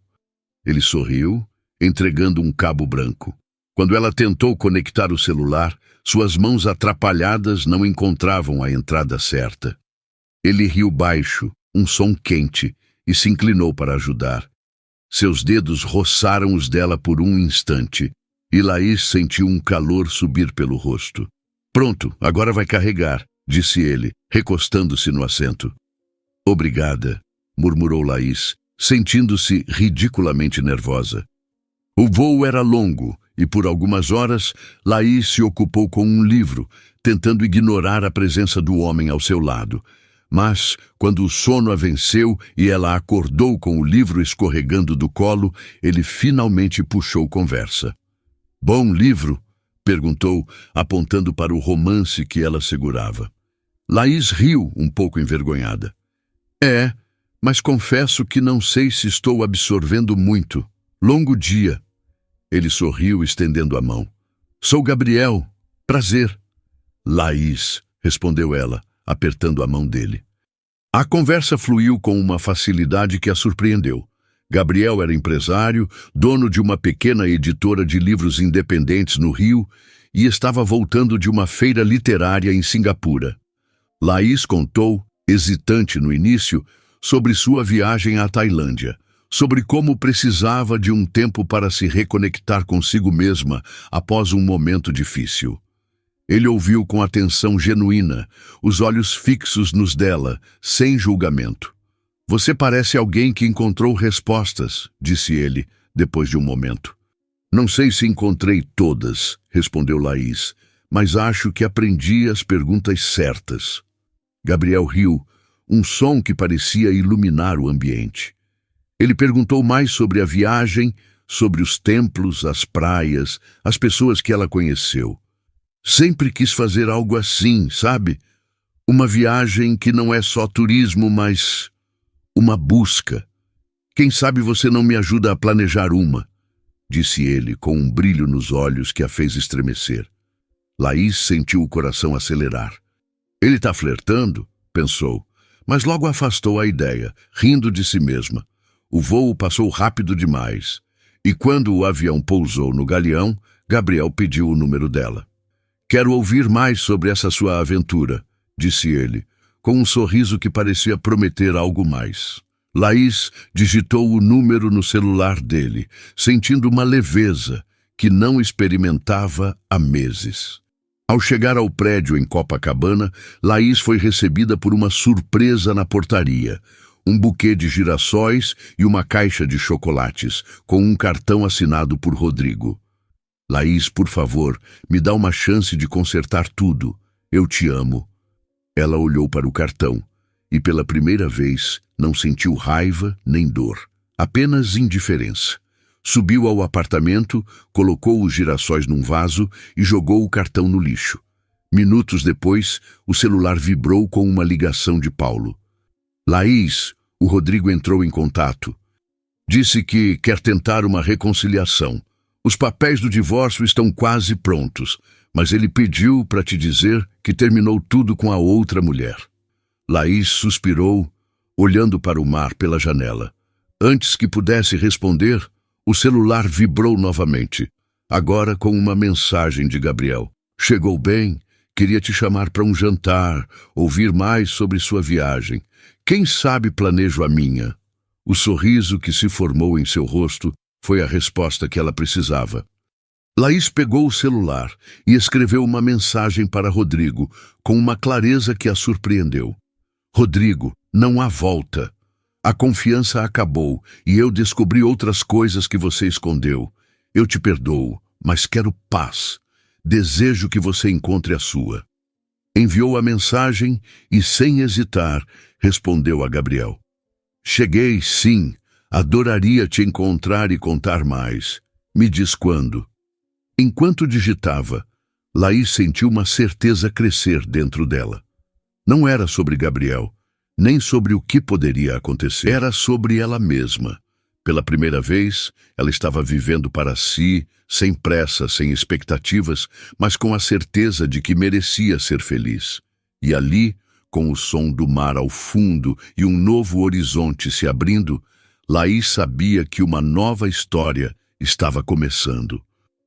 Ele sorriu, entregando um cabo branco. Quando ela tentou conectar o celular, suas mãos atrapalhadas não encontravam a entrada certa. Ele riu baixo, um som quente, e se inclinou para ajudar. Seus dedos roçaram os dela por um instante, e Laís sentiu um calor subir pelo rosto. "Pronto, agora vai carregar", disse ele, recostando-se no assento. "Obrigada", murmurou Laís, sentindo-se ridiculamente nervosa. O voo era longo, e por algumas horas, Laís se ocupou com um livro, tentando ignorar a presença do homem ao seu lado. Mas, quando o sono a venceu e ela acordou com o livro escorregando do colo, ele finalmente puxou conversa. "Bom livro?" perguntou, apontando para o romance que ela segurava. Laís riu, um pouco envergonhada. "É, mas confesso que não sei se estou absorvendo muito. Longo dia." Ele sorriu, estendendo a mão. "Sou Gabriel. Prazer." "Laís", respondeu ela, apertando a mão dele. A conversa fluiu com uma facilidade que a surpreendeu. Gabriel era empresário, dono de uma pequena editora de livros independentes no Rio e estava voltando de uma feira literária em Singapura. Laís contou, hesitante no início, sobre sua viagem à Tailândia, sobre como precisava de um tempo para se reconectar consigo mesma após um momento difícil. Ele ouviu com atenção genuína, os olhos fixos nos dela, sem julgamento. "Você parece alguém que encontrou respostas", disse ele, depois de um momento. "Não sei se encontrei todas", respondeu Laís, "mas acho que aprendi as perguntas certas." Gabriel riu, um som que parecia iluminar o ambiente. Ele perguntou mais sobre a viagem, sobre os templos, as praias, as pessoas que ela conheceu. "Sempre quis fazer algo assim, sabe? Uma viagem que não é só turismo, mas uma busca. Quem sabe você não me ajuda a planejar uma?" disse ele, com um brilho nos olhos que a fez estremecer. Laís sentiu o coração acelerar. "Ele está flertando?" pensou, mas logo afastou a ideia, rindo de si mesma. O voo passou rápido demais, e quando o avião pousou no galeão, Gabriel pediu o número dela. "Quero ouvir mais sobre essa sua aventura", disse ele, com um sorriso que parecia prometer algo mais. Laís digitou o número no celular dele, sentindo uma leveza que não experimentava há meses. Ao chegar ao prédio em Copacabana, Laís foi recebida por uma surpresa na portaria. Um buquê de girassóis e uma caixa de chocolates, com um cartão assinado por Rodrigo. "Laís, por favor, me dá uma chance de consertar tudo. Eu te amo." Ela olhou para o cartão e, pela primeira vez, não sentiu raiva nem dor, apenas indiferença. Subiu ao apartamento, colocou os girassóis num vaso e jogou o cartão no lixo. Minutos depois, o celular vibrou com uma ligação de Paulo. "Laís", o Rodrigo entrou em contato. "Disse que quer tentar uma reconciliação. Os papéis do divórcio estão quase prontos, mas ele pediu para te dizer que terminou tudo com a outra mulher." Laís suspirou, olhando para o mar pela janela. Antes que pudesse responder, o celular vibrou novamente, agora com uma mensagem de Gabriel. "Chegou bem? Queria te chamar para um jantar, ouvir mais sobre sua viagem. Quem sabe planejo a minha." O sorriso que se formou em seu rosto foi a resposta que ela precisava. Laís pegou o celular e escreveu uma mensagem para Rodrigo, com uma clareza que a surpreendeu. "Rodrigo, não há volta. A confiança acabou e eu descobri outras coisas que você escondeu. Eu te perdoo, mas quero paz. Desejo que você encontre a sua." Enviou a mensagem e, sem hesitar, respondeu a Gabriel. "Cheguei, sim. Adoraria te encontrar e contar mais. Me diz quando." Enquanto digitava, Laís sentiu uma certeza crescer dentro dela. Não era sobre Gabriel, nem sobre o que poderia acontecer. Era sobre ela mesma. Pela primeira vez, ela estava vivendo para si, sem pressa, sem expectativas, mas com a certeza de que merecia ser feliz. E ali, com o som do mar ao fundo e um novo horizonte se abrindo, Laís sabia que uma nova história estava começando.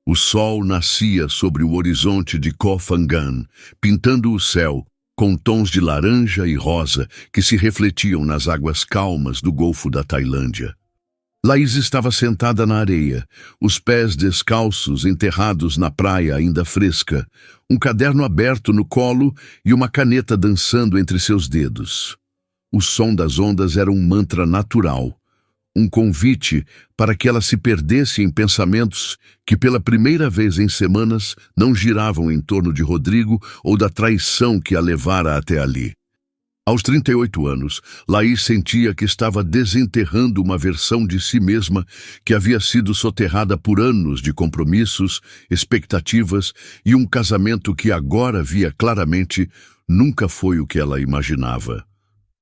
O sol nascia sobre o horizonte de Koh Phangan, pintando o céu com tons de laranja e rosa que se refletiam nas águas calmas do Golfo da Tailândia. Laís estava sentada na areia, os pés descalços enterrados na praia ainda fresca, um caderno aberto no colo e uma caneta dançando entre seus dedos. O som das ondas era um mantra natural, um convite para que ela se perdesse em pensamentos que pela primeira vez em semanas não giravam em torno de Rodrigo ou da traição que a levara até ali. Aos 38 anos, Laís sentia que estava desenterrando uma versão de si mesma que havia sido soterrada por anos de compromissos, expectativas e um casamento que agora via claramente nunca foi o que ela imaginava.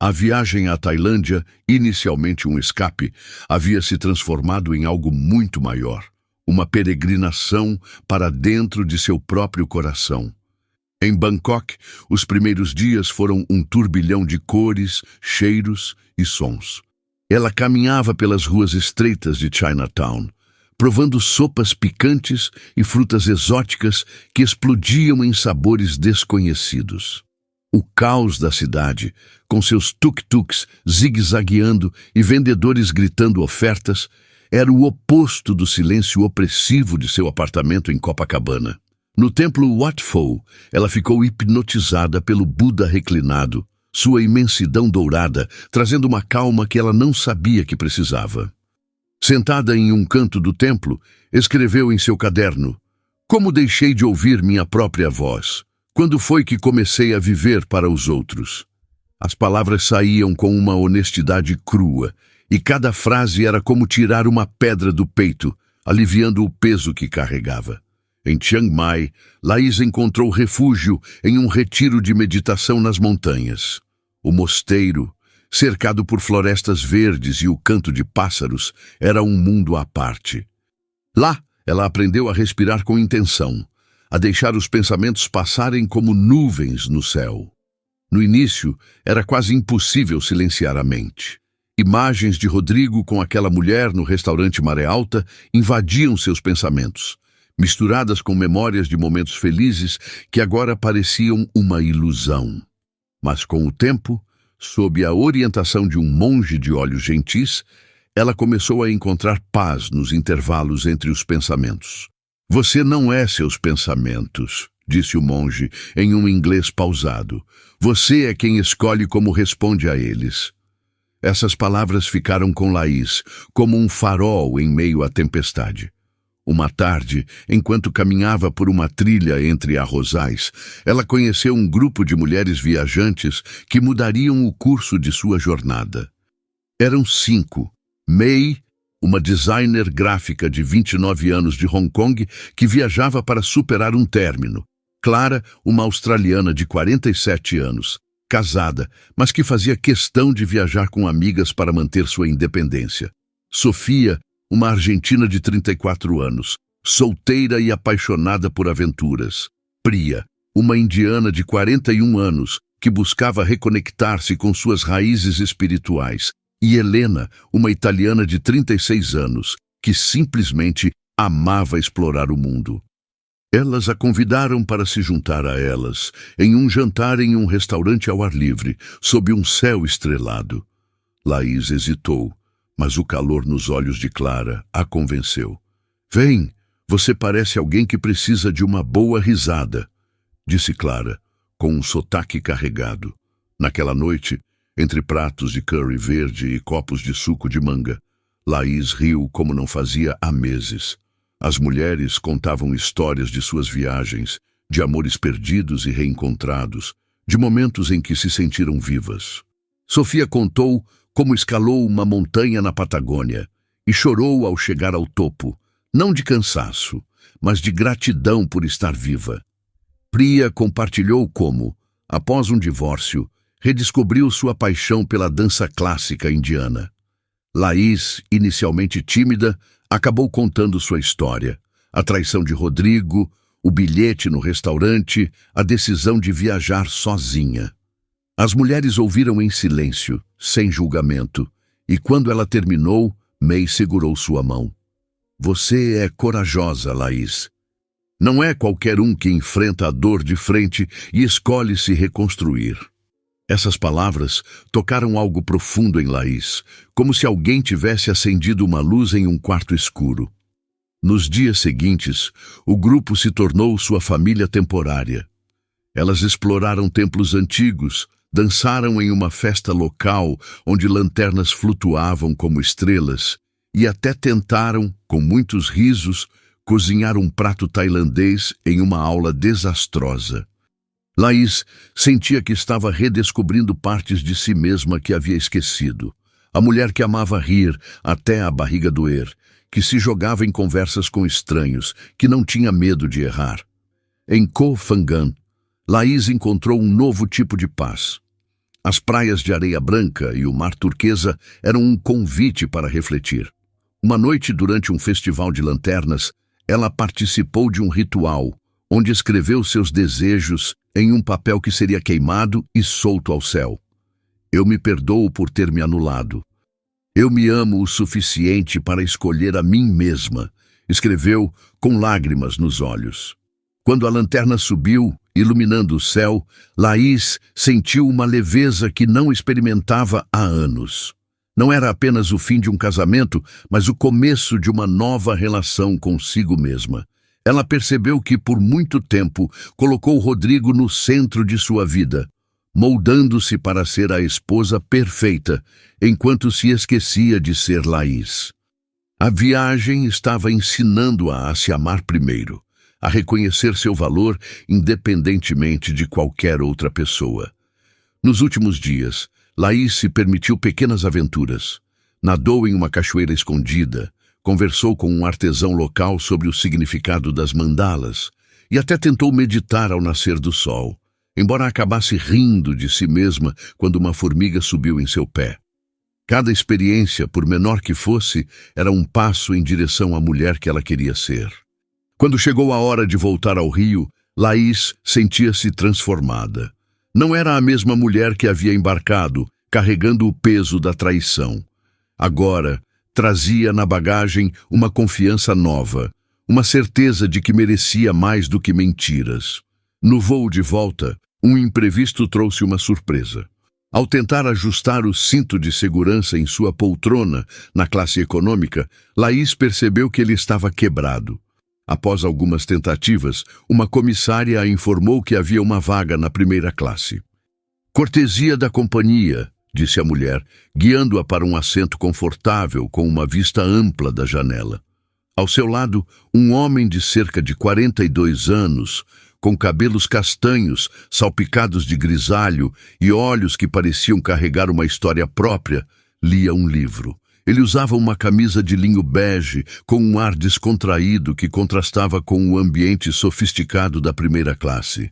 A viagem à Tailândia, inicialmente um escape, havia se transformado em algo muito maior, uma peregrinação para dentro de seu próprio coração. Em Bangkok, os primeiros dias foram um turbilhão de cores, cheiros e sons. Ela caminhava pelas ruas estreitas de Chinatown, provando sopas picantes e frutas exóticas que explodiam em sabores desconhecidos. O caos da cidade, com seus tuk-tuks zigue-zagueando e vendedores gritando ofertas, era o oposto do silêncio opressivo de seu apartamento em Copacabana. No templo Wat Pho, ela ficou hipnotizada pelo Buda reclinado, sua imensidão dourada, trazendo uma calma que ela não sabia que precisava. Sentada em um canto do templo, escreveu em seu caderno: "Como deixei de ouvir minha própria voz? Quando foi que comecei a viver para os outros?" As palavras saíam com uma honestidade crua, e cada frase era como tirar uma pedra do peito, aliviando o peso que carregava. Em Chiang Mai, Laís encontrou refúgio em um retiro de meditação nas montanhas. O mosteiro, cercado por florestas verdes e o canto de pássaros, era um mundo à parte. Lá, ela aprendeu a respirar com intenção, a deixar os pensamentos passarem como nuvens no céu. No início, era quase impossível silenciar a mente. Imagens de Rodrigo com aquela mulher no restaurante Maré Alta invadiam seus pensamentos, misturadas com memórias de momentos felizes que agora pareciam uma ilusão. Mas com o tempo, sob a orientação de um monge de olhos gentis, ela começou a encontrar paz nos intervalos entre os pensamentos. "Você não é seus pensamentos", disse o monge em um inglês pausado. "Você é quem escolhe como responde a eles." Essas palavras ficaram com Laís como um farol em meio à tempestade. Uma tarde, enquanto caminhava por uma trilha entre arrozais, ela conheceu um grupo de mulheres viajantes que mudariam o curso de sua jornada. Eram 5. May, uma designer gráfica de 29 anos de Hong Kong que viajava para superar um término. Clara, uma australiana de 47 anos, casada, mas que fazia questão de viajar com amigas para manter sua independência. Sofia, uma argentina de 34 anos, solteira e apaixonada por aventuras. Priya, uma indiana de 41 anos, que buscava reconectar-se com suas raízes espirituais. E Helena, uma italiana de 36 anos, que simplesmente amava explorar o mundo. Elas a convidaram para se juntar a elas, em um jantar em um restaurante ao ar livre, sob um céu estrelado. Laís hesitou, mas o calor nos olhos de Clara a convenceu. "Vem, você parece alguém que precisa de uma boa risada", disse Clara, com um sotaque carregado. Naquela noite, entre pratos de curry verde e copos de suco de manga, Laís riu como não fazia há meses. As mulheres contavam histórias de suas viagens, de amores perdidos e reencontrados, de momentos em que se sentiram vivas. Sofia contou como escalou uma montanha na Patagônia e chorou ao chegar ao topo, não de cansaço, mas de gratidão por estar viva. Priya compartilhou como, após um divórcio, redescobriu sua paixão pela dança clássica indiana. Laís, inicialmente tímida, acabou contando sua história. A traição de Rodrigo, o bilhete no restaurante, a decisão de viajar sozinha. As mulheres ouviram em silêncio, sem julgamento, e quando ela terminou, May segurou sua mão. Você é corajosa, Laís. Não é qualquer um que enfrenta a dor de frente e escolhe se reconstruir. Essas palavras tocaram algo profundo em Laís, como se alguém tivesse acendido uma luz em um quarto escuro. Nos dias seguintes, o grupo se tornou sua família temporária. Elas exploraram templos antigos, dançaram em uma festa local onde lanternas flutuavam como estrelas e até tentaram, com muitos risos, cozinhar um prato tailandês em uma aula desastrosa. Laís sentia que estava redescobrindo partes de si mesma que havia esquecido. A mulher que amava rir até a barriga doer, que se jogava em conversas com estranhos, que não tinha medo de errar. Em Koh Phangan, Laís encontrou um novo tipo de paz. As praias de areia branca e o mar turquesa eram um convite para refletir. Uma noite durante um festival de lanternas, ela participou de um ritual, onde escreveu seus desejos em um papel que seria queimado e solto ao céu. Eu me perdoo por ter me anulado. Eu me amo o suficiente para escolher a mim mesma, escreveu com lágrimas nos olhos. Quando a lanterna subiu, iluminando o céu, Laís sentiu uma leveza que não experimentava há anos. Não era apenas o fim de um casamento, mas o começo de uma nova relação consigo mesma. Ela percebeu que, por muito tempo, colocou Rodrigo no centro de sua vida, moldando-se para ser a esposa perfeita, enquanto se esquecia de ser Laís. A viagem estava ensinando-a a se amar primeiro, a reconhecer seu valor independentemente de qualquer outra pessoa. Nos últimos dias, Laís se permitiu pequenas aventuras. Nadou em uma cachoeira escondida, conversou com um artesão local sobre o significado das mandalas e até tentou meditar ao nascer do sol, embora acabasse rindo de si mesma quando uma formiga subiu em seu pé. Cada experiência, por menor que fosse, era um passo em direção à mulher que ela queria ser. Quando chegou a hora de voltar ao rio, Laís sentia-se transformada. Não era a mesma mulher que havia embarcado, carregando o peso da traição. Agora, trazia na bagagem uma confiança nova, uma certeza de que merecia mais do que mentiras. No voo de volta, um imprevisto trouxe uma surpresa. Ao tentar ajustar o cinto de segurança em sua poltrona, na classe econômica, Laís percebeu que ele estava quebrado. Após algumas tentativas, uma comissária a informou que havia uma vaga na primeira classe. Cortesia da companhia, disse a mulher, guiando-a para um assento confortável com uma vista ampla da janela. Ao seu lado, um homem de cerca de 42 anos, com cabelos castanhos, salpicados de grisalho e olhos que pareciam carregar uma história própria, lia um livro. Ele usava uma camisa de linho bege, com um ar descontraído que contrastava com o ambiente sofisticado da primeira classe.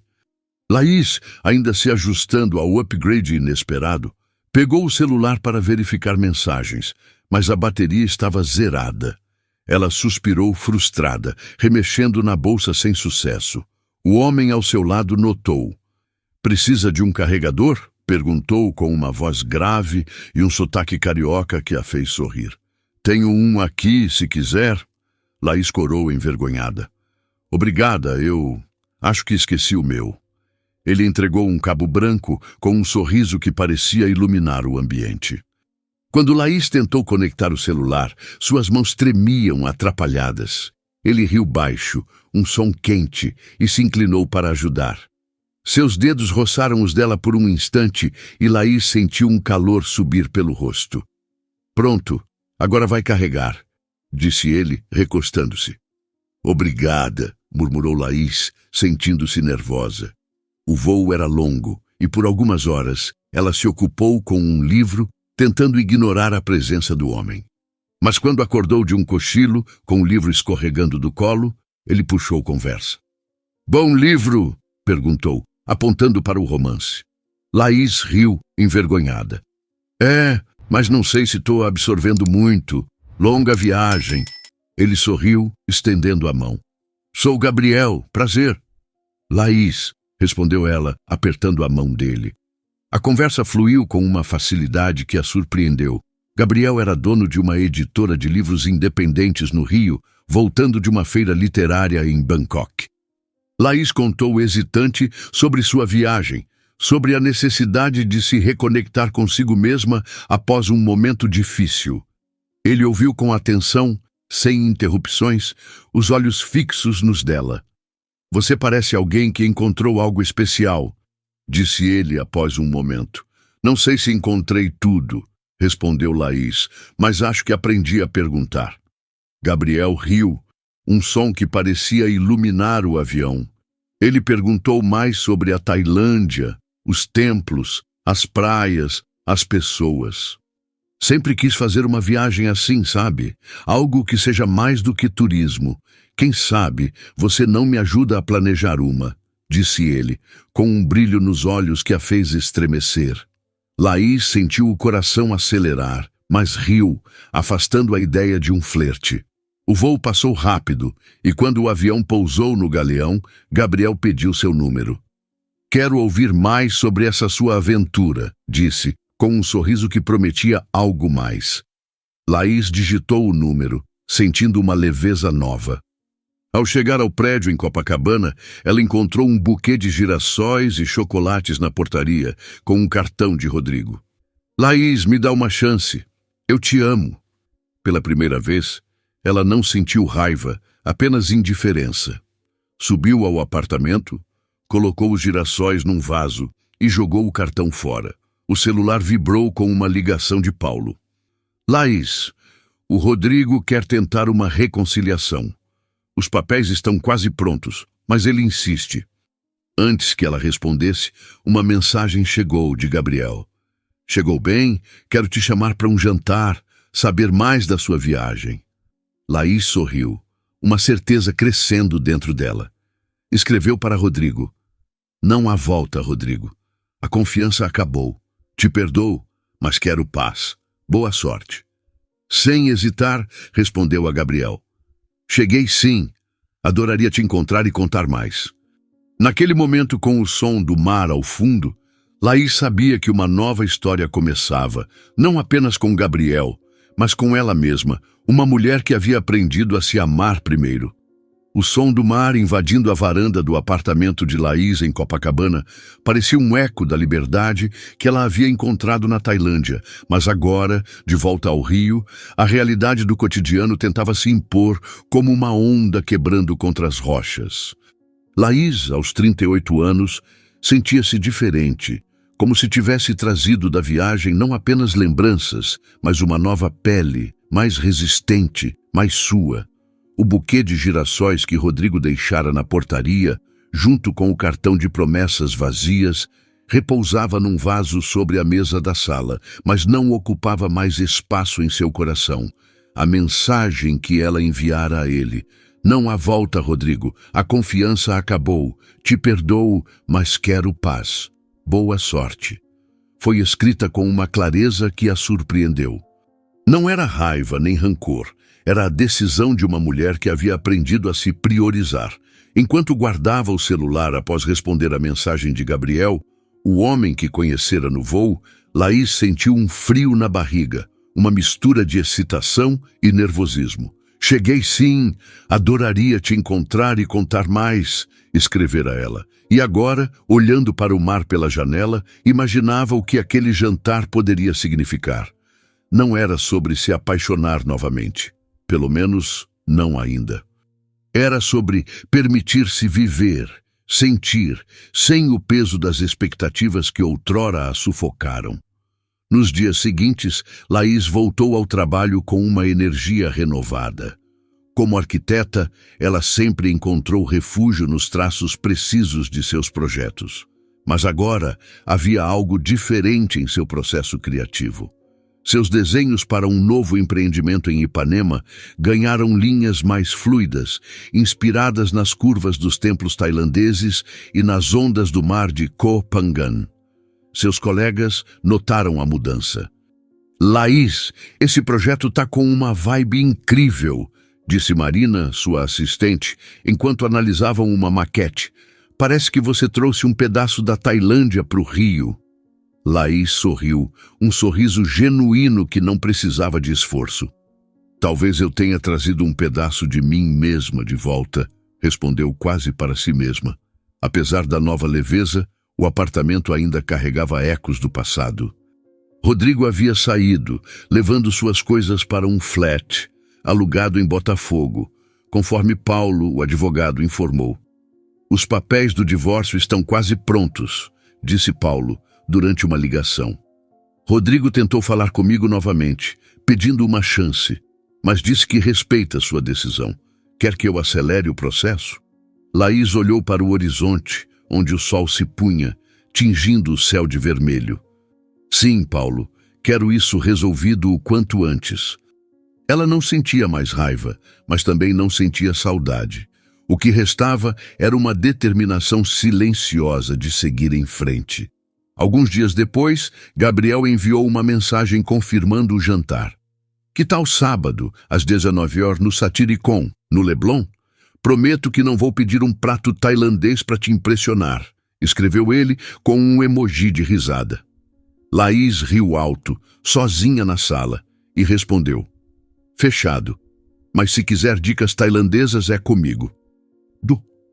Laís, ainda se ajustando ao upgrade inesperado, pegou o celular para verificar mensagens, mas a bateria estava zerada. Ela suspirou frustrada, remexendo na bolsa sem sucesso. O homem ao seu lado notou. "Precisa de um carregador?" perguntou com uma voz grave e um sotaque carioca que a fez sorrir. "Tenho um aqui, se quiser." Laís corou envergonhada. "Obrigada, eu acho que esqueci o meu." Ele entregou um cabo branco com um sorriso que parecia iluminar o ambiente. Quando Laís tentou conectar o celular, suas mãos tremiam atrapalhadas. Ele riu baixo, um som quente, e se inclinou para ajudar. Seus dedos roçaram os dela por um instante e Laís sentiu um calor subir pelo rosto. "Pronto, agora vai carregar", disse ele, recostando-se. "Obrigada", murmurou Laís, sentindo-se nervosa. O voo era longo e por algumas horas ela se ocupou com um livro, tentando ignorar a presença do homem. Mas quando acordou de um cochilo, com o livro escorregando do colo, ele puxou conversa. Bom livro? Perguntou, apontando para o romance. Laís riu, envergonhada. Mas não sei se estou absorvendo muito. Longa viagem. Ele sorriu, estendendo a mão. Sou Gabriel, prazer. Laís, respondeu ela, apertando a mão dele. A conversa fluiu com uma facilidade que a surpreendeu. Gabriel era dono de uma editora de livros independentes no Rio, voltando de uma feira literária em Bangkok. Laís contou hesitante sobre sua viagem, sobre a necessidade de se reconectar consigo mesma após um momento difícil. Ele ouviu com atenção, sem interrupções, os olhos fixos nos dela. Você parece alguém que encontrou algo especial, disse ele após um momento. Não sei se encontrei tudo, respondeu Laís, mas acho que aprendi a perguntar. Gabriel riu, um som que parecia iluminar o avião. Ele perguntou mais sobre a Tailândia, os templos, as praias, as pessoas. Sempre quis fazer uma viagem assim, sabe? Algo que seja mais do que turismo. Quem sabe você não me ajuda a planejar uma, disse ele, com um brilho nos olhos que a fez estremecer. Laís sentiu o coração acelerar, mas riu, afastando a ideia de um flerte. O voo passou rápido, e quando o avião pousou no galeão, Gabriel pediu seu número. Quero ouvir mais sobre essa sua aventura, disse, com um sorriso que prometia algo mais. Laís digitou o número, sentindo uma leveza nova. Ao chegar ao prédio em Copacabana, ela encontrou um buquê de girassóis e chocolates na portaria, com um cartão de Rodrigo. Laís, me dá uma chance. Eu te amo. Pela primeira vez, ela não sentiu raiva, apenas indiferença. Subiu ao apartamento, colocou os girassóis num vaso e jogou o cartão fora. O celular vibrou com uma ligação de Paulo. Laís, o Rodrigo quer tentar uma reconciliação. Os papéis estão quase prontos, mas ele insiste. Antes que ela respondesse, uma mensagem chegou de Gabriel. Chegou bem, quero te chamar para um jantar, saber mais da sua viagem. Laís sorriu, uma certeza crescendo dentro dela. Escreveu para Rodrigo. Não há volta, Rodrigo. A confiança acabou. Te perdoo, mas quero paz. Boa sorte. Sem hesitar, respondeu a Gabriel. Cheguei sim. Adoraria te encontrar e contar mais. Naquele momento, com o som do mar ao fundo, Laís sabia que uma nova história começava, não apenas com Gabriel, mas com ela mesma, uma mulher que havia aprendido a se amar primeiro. O som do mar invadindo a varanda do apartamento de Laís em Copacabana parecia um eco da liberdade que ela havia encontrado na Tailândia, mas agora, de volta ao Rio, a realidade do cotidiano tentava se impor como uma onda quebrando contra as rochas. Laís, aos 38 anos, sentia-se diferente, como se tivesse trazido da viagem não apenas lembranças, mas uma nova pele, mais resistente, mais sua. O buquê de girassóis que Rodrigo deixara na portaria, junto com o cartão de promessas vazias, repousava num vaso sobre a mesa da sala, mas não ocupava mais espaço em seu coração. A mensagem que ela enviara a ele. Não há volta, Rodrigo. A confiança acabou. Te perdoo, mas quero paz. Boa sorte. Foi escrita com uma clareza que a surpreendeu. Não era raiva nem rancor. Era a decisão de uma mulher que havia aprendido a se priorizar. Enquanto guardava o celular após responder a mensagem de Gabriel, o homem que conhecera no voo, Laís sentiu um frio na barriga, uma mistura de excitação e nervosismo. Cheguei sim, adoraria te encontrar e contar mais, escrevera ela. E agora, olhando para o mar pela janela, imaginava o que aquele jantar poderia significar. Não era sobre se apaixonar novamente. Pelo menos, não ainda. Era sobre permitir-se viver, sentir, sem o peso das expectativas que outrora a sufocaram. Nos dias seguintes, Laís voltou ao trabalho com uma energia renovada. Como arquiteta, ela sempre encontrou refúgio nos traços precisos de seus projetos. Mas agora havia algo diferente em seu processo criativo. Seus desenhos para um novo empreendimento em Ipanema ganharam linhas mais fluidas, inspiradas nas curvas dos templos tailandeses e nas ondas do mar de Koh Phangan. Seus colegas notaram a mudança. Laís, esse projeto tá com uma vibe incrível, disse Marina, sua assistente, enquanto analisavam uma maquete. Parece que você trouxe um pedaço da Tailândia para o Rio. Laís sorriu, um sorriso genuíno que não precisava de esforço. Talvez eu tenha trazido um pedaço de mim mesma de volta, respondeu quase para si mesma. Apesar da nova leveza, o apartamento ainda carregava ecos do passado. Rodrigo havia saído, levando suas coisas para um flat, alugado em Botafogo, conforme Paulo, o advogado, informou. Os papéis do divórcio estão quase prontos, disse Paulo, durante uma ligação. Rodrigo tentou falar comigo novamente, pedindo uma chance, mas disse que respeita sua decisão. Quer que eu acelere o processo? Laís olhou para o horizonte, onde o sol se punha, tingindo o céu de vermelho. Sim, Paulo, quero isso resolvido o quanto antes. Ela não sentia mais raiva, mas também não sentia saudade. O que restava era uma determinação silenciosa de seguir em frente. Alguns dias depois, Gabriel enviou uma mensagem confirmando o jantar. Que tal sábado, às 19 horas, no Satiricon, no Leblon? Prometo que não vou pedir um prato tailandês para te impressionar, escreveu ele com um emoji de risada. Laís riu alto, sozinha na sala, e respondeu. Fechado. Mas se quiser dicas tailandesas é comigo.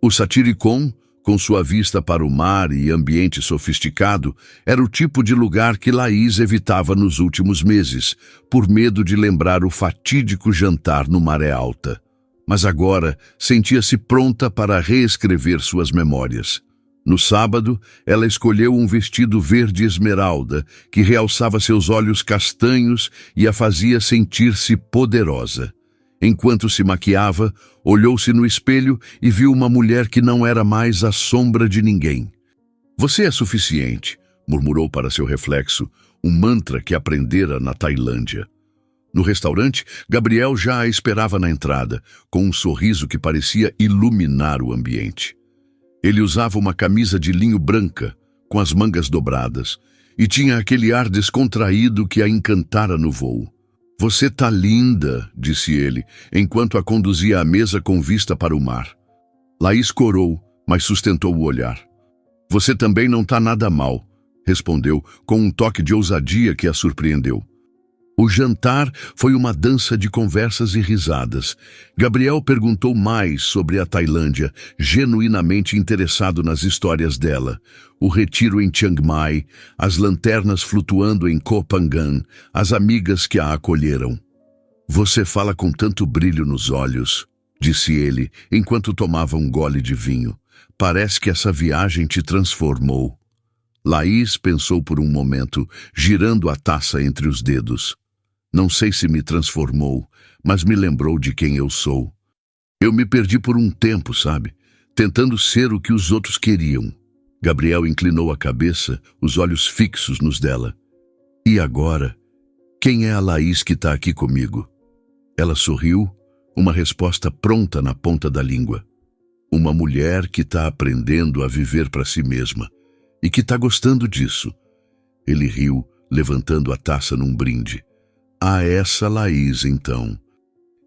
O Satiricon, com sua vista para o mar e ambiente sofisticado, era o tipo de lugar que Laís evitava nos últimos meses, por medo de lembrar o fatídico jantar no Maré Alta. Mas agora sentia-se pronta para reescrever suas memórias. No sábado, ela escolheu um vestido verde esmeralda que realçava seus olhos castanhos e a fazia sentir-se poderosa. Enquanto se maquiava, olhou-se no espelho e viu uma mulher que não era mais a sombra de ninguém. Você é suficiente, murmurou para seu reflexo, um mantra que aprendera na Tailândia. No restaurante, Gabriel já a esperava na entrada, com um sorriso que parecia iluminar o ambiente. Ele usava uma camisa de linho branca, com as mangas dobradas, e tinha aquele ar descontraído que a encantara no voo. Você tá linda, disse ele, enquanto a conduzia à mesa com vista para o mar. Laís corou, mas sustentou o olhar. Você também não tá nada mal, respondeu, com um toque de ousadia que a surpreendeu. O jantar foi uma dança de conversas e risadas. Gabriel perguntou mais sobre a Tailândia, genuinamente interessado nas histórias dela. O retiro em Chiang Mai, as lanternas flutuando em Koh Phangan, as amigas que a acolheram. Você fala com tanto brilho nos olhos, disse ele, enquanto tomava um gole de vinho. Parece que essa viagem te transformou. Laís pensou por um momento, girando a taça entre os dedos. Não sei se me transformou, mas me lembrou de quem eu sou. Eu me perdi por um tempo, sabe? Tentando ser o que os outros queriam. Gabriel inclinou a cabeça, os olhos fixos nos dela. E agora? Quem é a Laís que está aqui comigo? Ela sorriu, uma resposta pronta na ponta da língua. Uma mulher que está aprendendo a viver para si mesma e que está gostando disso. Ele riu, levantando a taça num brinde. A essa Laís, então.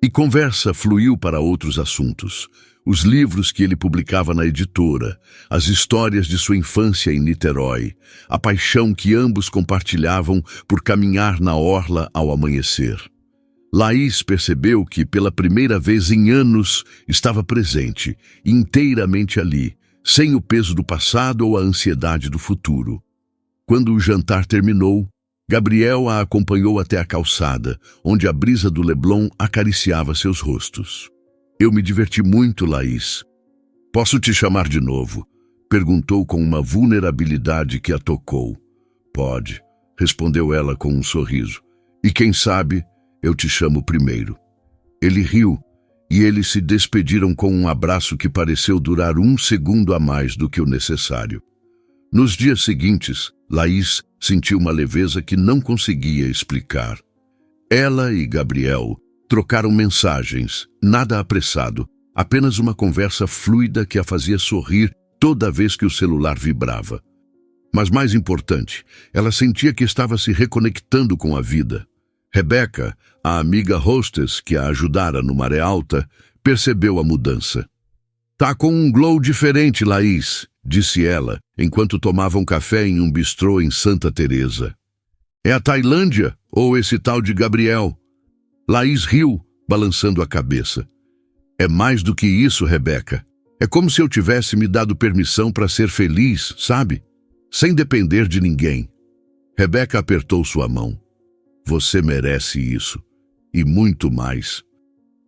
E conversa fluiu para outros assuntos. Os livros que ele publicava na editora, as histórias de sua infância em Niterói, a paixão que ambos compartilhavam por caminhar na orla ao amanhecer. Laís percebeu que, pela primeira vez em anos, estava presente, inteiramente ali, sem o peso do passado ou a ansiedade do futuro. Quando o jantar terminou, Gabriel a acompanhou até a calçada, onde a brisa do Leblon acariciava seus rostos. Eu me diverti muito, Laís. Posso te chamar de novo? Perguntou com uma vulnerabilidade que a tocou. Pode, respondeu ela com um sorriso. E quem sabe, eu te chamo primeiro. Ele riu, e eles se despediram com um abraço que pareceu durar 1 segundo a mais do que o necessário. Nos dias seguintes, Laís Sentiu uma leveza que não conseguia explicar. Ela e Gabriel trocaram mensagens, nada apressado, apenas uma conversa fluida que a fazia sorrir toda vez que o celular vibrava. Mas mais importante, ela sentia que estava se reconectando com a vida. Rebecca, a amiga hostess que a ajudara no Maré Alta, percebeu a mudança. "Tá com um glow diferente, Laís", disse ela, enquanto tomavam café em um bistrô em Santa Teresa. "É a Tailândia ou esse tal de Gabriel?" Laís riu, balançando a cabeça. "É mais do que isso, Rebecca. É como se eu tivesse me dado permissão para ser feliz, sabe? Sem depender de ninguém." Rebecca apertou sua mão. "Você merece isso. E muito mais."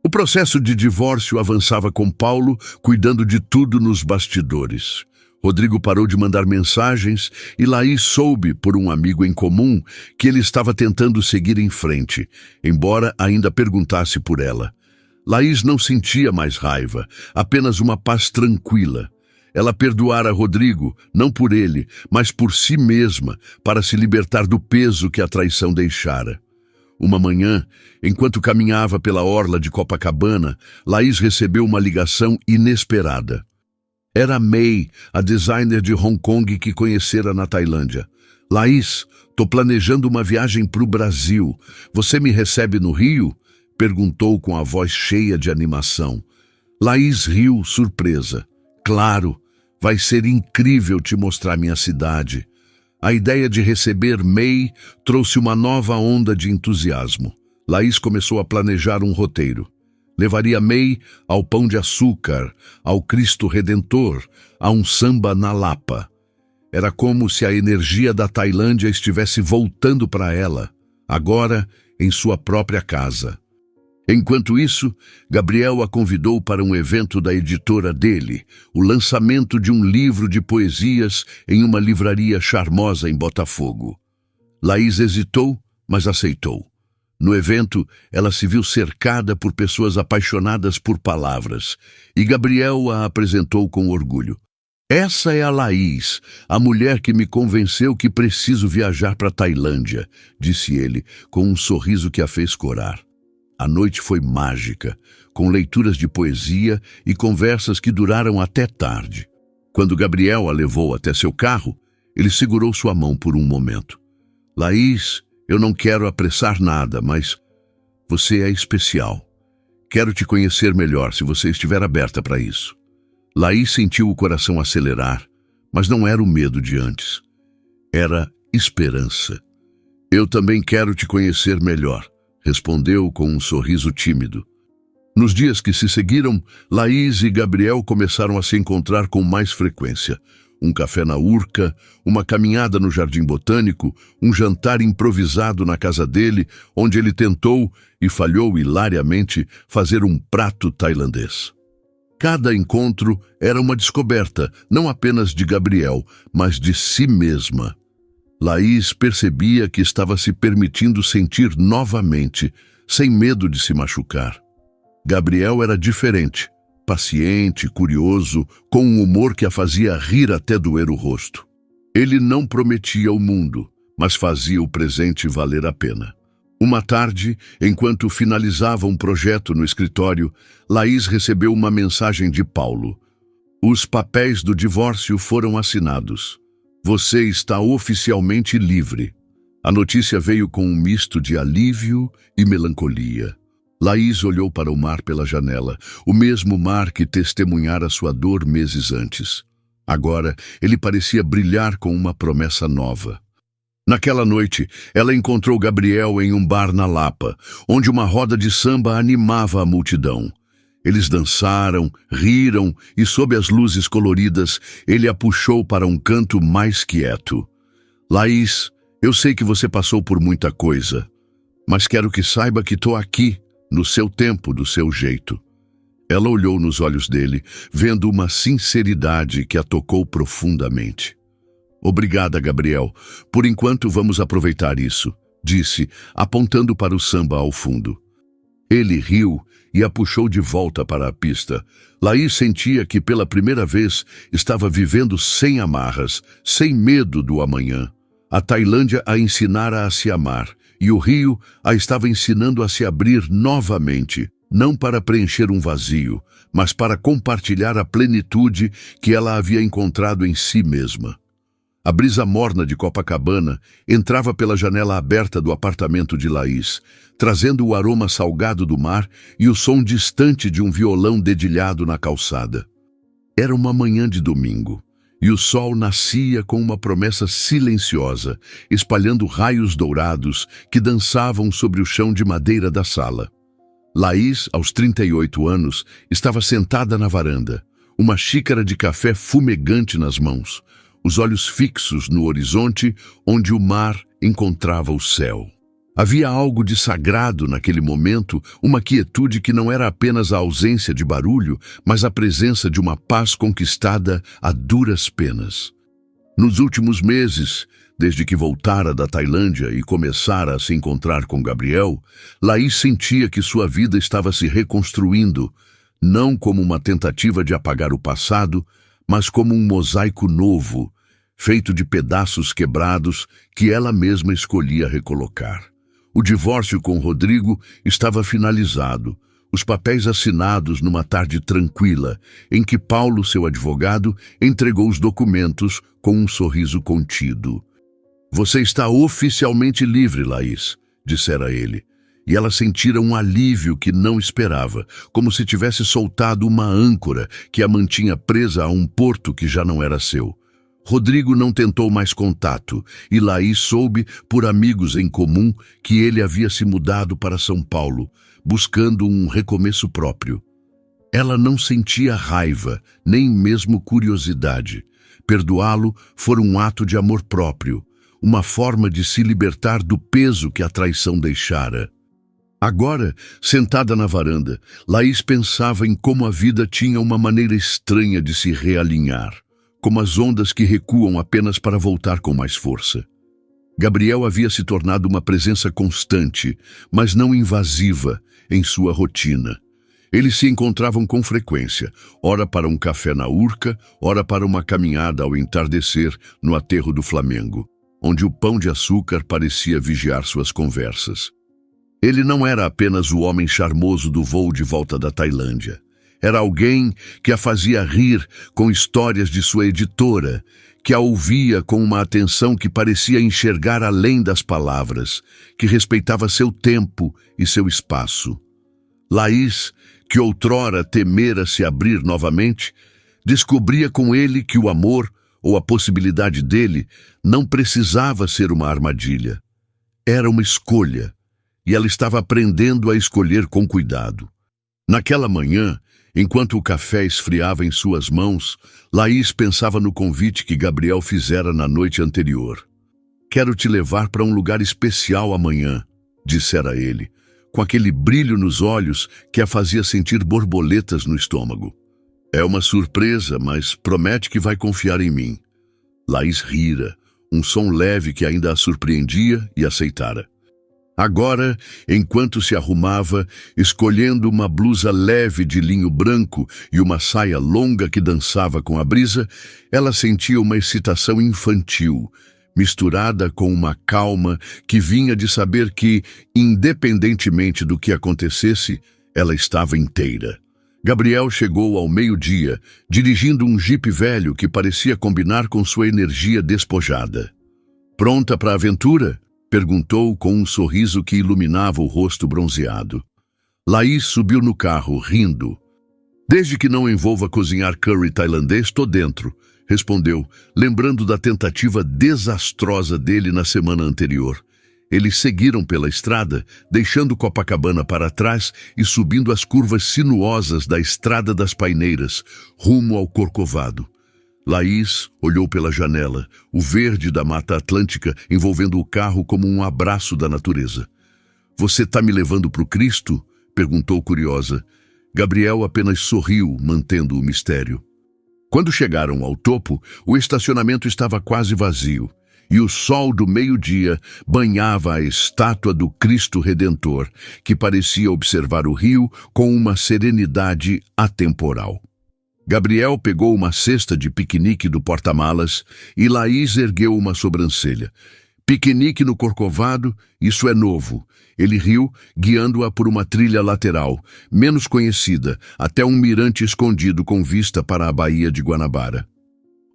O processo de divórcio avançava com Paulo, cuidando de tudo nos bastidores. Rodrigo parou de mandar mensagens e Laís soube, por um amigo em comum, que ele estava tentando seguir em frente, embora ainda perguntasse por ela. Laís não sentia mais raiva, apenas uma paz tranquila. Ela perdoara Rodrigo, não por ele, mas por si mesma, para se libertar do peso que a traição deixara. Uma manhã, enquanto caminhava pela orla de Copacabana, Laís recebeu uma ligação inesperada. Era May, a designer de Hong Kong que conhecera na Tailândia. "Laís, tô planejando uma viagem para o Brasil. Você me recebe no Rio?" perguntou com a voz cheia de animação. Laís riu, surpresa. "Claro, vai ser incrível te mostrar minha cidade." A ideia de receber May trouxe uma nova onda de entusiasmo. Laís começou a planejar um roteiro. Levaria May ao Pão de Açúcar, ao Cristo Redentor, a um samba na Lapa. Era como se a energia da Tailândia estivesse voltando para ela, agora em sua própria casa. Enquanto isso, Gabriel a convidou para um evento da editora dele, o lançamento de um livro de poesias em uma livraria charmosa em Botafogo. Laís hesitou, mas aceitou. No evento, ela se viu cercada por pessoas apaixonadas por palavras, e Gabriel a apresentou com orgulho. "Essa é a Laís, a mulher que me convenceu que preciso viajar para a Tailândia", disse ele, com um sorriso que a fez corar. A noite foi mágica, com leituras de poesia e conversas que duraram até tarde. Quando Gabriel a levou até seu carro, ele segurou sua mão por um momento. "Laís, eu não quero apressar nada, mas você é especial. Quero te conhecer melhor se você estiver aberta para isso." Laís sentiu o coração acelerar, mas não era o medo de antes. Era esperança. "Eu também quero te conhecer melhor", respondeu com um sorriso tímido. Nos dias que se seguiram, Laís e Gabriel começaram a se encontrar com mais frequência. Um café na Urca, uma caminhada no Jardim Botânico, um jantar improvisado na casa dele, onde ele tentou, e falhou hilariamente, fazer um prato tailandês. Cada encontro era uma descoberta, não apenas de Gabriel, mas de si mesma. Laís percebia que estava se permitindo sentir novamente, sem medo de se machucar. Gabriel era diferente, paciente, curioso, com um humor que a fazia rir até doer o rosto. Ele não prometia o mundo, mas fazia o presente valer a pena. Uma tarde, enquanto finalizava um projeto no escritório, Laís recebeu uma mensagem de Paulo. "Os papéis do divórcio foram assinados. Você está oficialmente livre." A notícia veio com um misto de alívio e melancolia. Laís olhou para o mar pela janela, o mesmo mar que testemunhara sua dor meses antes. Agora, ele parecia brilhar com uma promessa nova. Naquela noite, ela encontrou Gabriel em um bar na Lapa, onde uma roda de samba animava a multidão. Eles dançaram, riram e, sob as luzes coloridas, ele a puxou para um canto mais quieto. "Laís, eu sei que você passou por muita coisa, mas quero que saiba que estou aqui, no seu tempo, do seu jeito." Ela olhou nos olhos dele, vendo uma sinceridade que a tocou profundamente. "Obrigada, Gabriel. Por enquanto vamos aproveitar isso", disse, apontando para o samba ao fundo. Ele riu e a puxou de volta para a pista. Laís sentia que pela primeira vez estava vivendo sem amarras, sem medo do amanhã. A Tailândia a ensinara a se amar, e o rio a estava ensinando a se abrir novamente, não para preencher um vazio, mas para compartilhar a plenitude que ela havia encontrado em si mesma. A brisa morna de Copacabana entrava pela janela aberta do apartamento de Laís, trazendo o aroma salgado do mar e o som distante de um violão dedilhado na calçada. Era uma manhã de domingo, e o sol nascia com uma promessa silenciosa, espalhando raios dourados que dançavam sobre o chão de madeira da sala. Laís, aos 38 anos, estava sentada na varanda, uma xícara de café fumegante nas mãos, os olhos fixos no horizonte onde o mar encontrava o céu. Havia algo de sagrado naquele momento, uma quietude que não era apenas a ausência de barulho, mas a presença de uma paz conquistada a duras penas. Nos últimos meses, desde que voltara da Tailândia e começara a se encontrar com Gabriel, Laís sentia que sua vida estava se reconstruindo, não como uma tentativa de apagar o passado, mas como um mosaico novo, feito de pedaços quebrados que ela mesma escolhia recolocar. O divórcio com Rodrigo estava finalizado, os papéis assinados numa tarde tranquila, em que Paulo, seu advogado, entregou os documentos com um sorriso contido. "Você está oficialmente livre, Laís", dissera ele, e ela sentira um alívio que não esperava, como se tivesse soltado uma âncora que a mantinha presa a um porto que já não era seu. Rodrigo não tentou mais contato, e Laís soube, por amigos em comum, que ele havia se mudado para São Paulo, buscando um recomeço próprio. Ela não sentia raiva, nem mesmo curiosidade. Perdoá-lo fora um ato de amor próprio, uma forma de se libertar do peso que a traição deixara. Agora, sentada na varanda, Laís pensava em como a vida tinha uma maneira estranha de se realinhar, como as ondas que recuam apenas para voltar com mais força. Gabriel havia se tornado uma presença constante, mas não invasiva, em sua rotina. Eles se encontravam com frequência, ora para um café na Urca, ora para uma caminhada ao entardecer no aterro do Flamengo, onde o pão de açúcar parecia vigiar suas conversas. Ele não era apenas o homem charmoso do voo de volta da Tailândia. Era alguém que a fazia rir com histórias de sua editora, que a ouvia com uma atenção que parecia enxergar além das palavras, que respeitava seu tempo e seu espaço. Laís, que outrora temera se abrir novamente, descobria com ele que o amor, ou a possibilidade dele, não precisava ser uma armadilha. Era uma escolha, e ela estava aprendendo a escolher com cuidado. Naquela manhã, enquanto o café esfriava em suas mãos, Laís pensava no convite que Gabriel fizera na noite anterior. "Quero te levar para um lugar especial amanhã", dissera ele, com aquele brilho nos olhos que a fazia sentir borboletas no estômago. "É uma surpresa, mas promete que vai confiar em mim." Laís rira, um som leve que ainda a surpreendia, e aceitara. Agora, enquanto se arrumava, escolhendo uma blusa leve de linho branco e uma saia longa que dançava com a brisa, ela sentia uma excitação infantil, misturada com uma calma que vinha de saber que, independentemente do que acontecesse, ela estava inteira. Gabriel chegou ao meio-dia, dirigindo um jipe velho que parecia combinar com sua energia despojada. "Pronta para a aventura?" perguntou com um sorriso que iluminava o rosto bronzeado. Laís subiu no carro, rindo. "Desde que não envolva cozinhar curry tailandês, tô dentro", respondeu, lembrando da tentativa desastrosa dele na semana anterior. Eles seguiram pela estrada, deixando Copacabana para trás e subindo as curvas sinuosas da Estrada das Paineiras, rumo ao Corcovado. Laís olhou pela janela, o verde da Mata Atlântica envolvendo o carro como um abraço da natureza. "Você tá me levando pro Cristo?" perguntou curiosa. Gabriel apenas sorriu, mantendo o mistério. Quando chegaram ao topo, o estacionamento estava quase vazio, e o sol do meio-dia banhava a estátua do Cristo Redentor, que parecia observar o rio com uma serenidade atemporal. Gabriel pegou uma cesta de piquenique do porta-malas e Laís ergueu uma sobrancelha. Piquenique no Corcovado, isso é novo. Ele riu, guiando-a por uma trilha lateral, menos conhecida, até um mirante escondido com vista para a Baía de Guanabara.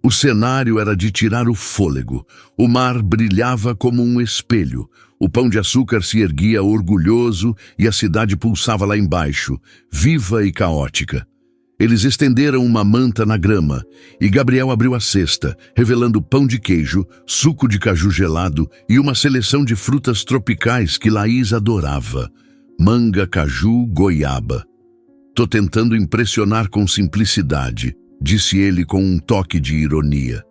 O cenário era de tirar o fôlego. O mar brilhava como um espelho. O Pão de Açúcar se erguia orgulhoso e a cidade pulsava lá embaixo, viva e caótica. Eles estenderam uma manta na grama e Gabriel abriu a cesta, revelando pão de queijo, suco de caju gelado e uma seleção de frutas tropicais que Laís adorava. Manga, caju, goiaba. "Tô tentando impressionar com simplicidade", disse ele com um toque de ironia.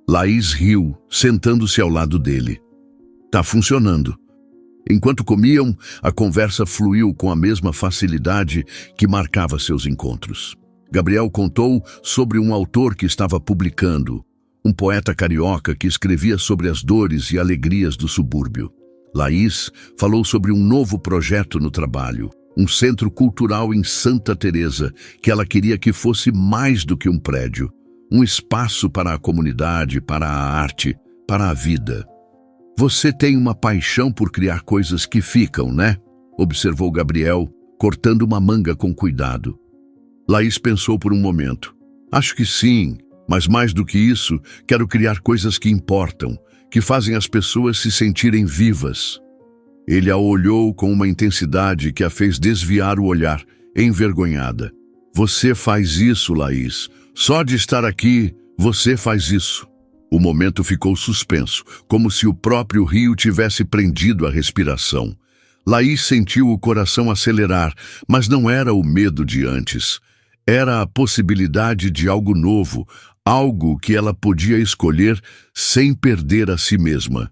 Laís riu, sentando-se ao lado dele. "Tá funcionando." Enquanto comiam, a conversa fluiu com a mesma facilidade que marcava seus encontros. Gabriel contou sobre um autor que estava publicando, um poeta carioca que escrevia sobre as dores e alegrias do subúrbio. Laís falou sobre um novo projeto no trabalho, um centro cultural em Santa Teresa, que ela queria que fosse mais do que um prédio, um espaço para a comunidade, para a arte, para a vida. "Você tem uma paixão por criar coisas que ficam, né?", observou Gabriel, cortando uma manga com cuidado. Laís pensou por um momento. "Acho que sim, mas mais do que isso, quero criar coisas que importam, que fazem as pessoas se sentirem vivas." Ele a olhou com uma intensidade que a fez desviar o olhar, envergonhada. "Você faz isso, Laís. Só de estar aqui, você faz isso." O momento ficou suspenso, como se o próprio rio tivesse prendido a respiração. Laís sentiu o coração acelerar, mas não era o medo de antes. Era a possibilidade de algo novo, algo que ela podia escolher sem perder a si mesma.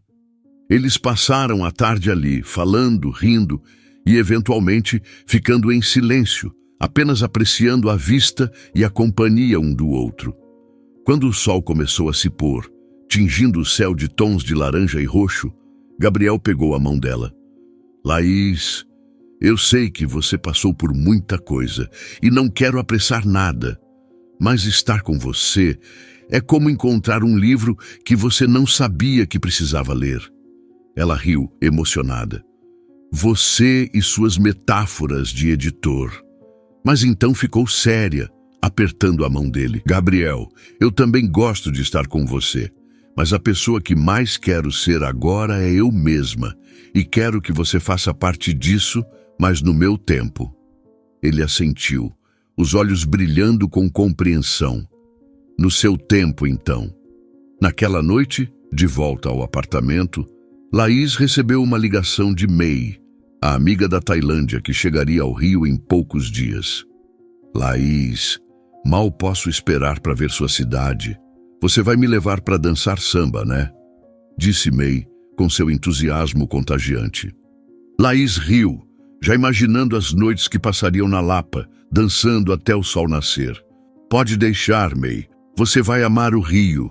Eles passaram a tarde ali, falando, rindo e, eventualmente, ficando em silêncio, apenas apreciando a vista e a companhia um do outro. Quando o sol começou a se pôr, tingindo o céu de tons de laranja e roxo, Gabriel pegou a mão dela. "Laís, eu sei que você passou por muita coisa e não quero apressar nada, mas estar com você é como encontrar um livro que você não sabia que precisava ler." Ela riu, emocionada. "Você e suas metáforas de editor." Mas então ficou séria, apertando a mão dele. "Gabriel, eu também gosto de estar com você, mas a pessoa que mais quero ser agora é eu mesma, e quero que você faça parte disso, mas no meu tempo." Ele assentiu, os olhos brilhando com compreensão. "No seu tempo, então." Naquela noite, de volta ao apartamento, Laís recebeu uma ligação de May, a amiga da Tailândia que chegaria ao Rio em poucos dias. "Laís, mal posso esperar para ver sua cidade. Você vai me levar para dançar samba, né?", disse May, com seu entusiasmo contagiante. Laís riu, já imaginando as noites que passariam na Lapa, dançando até o sol nascer. "Pode deixar, May. Você vai amar o Rio."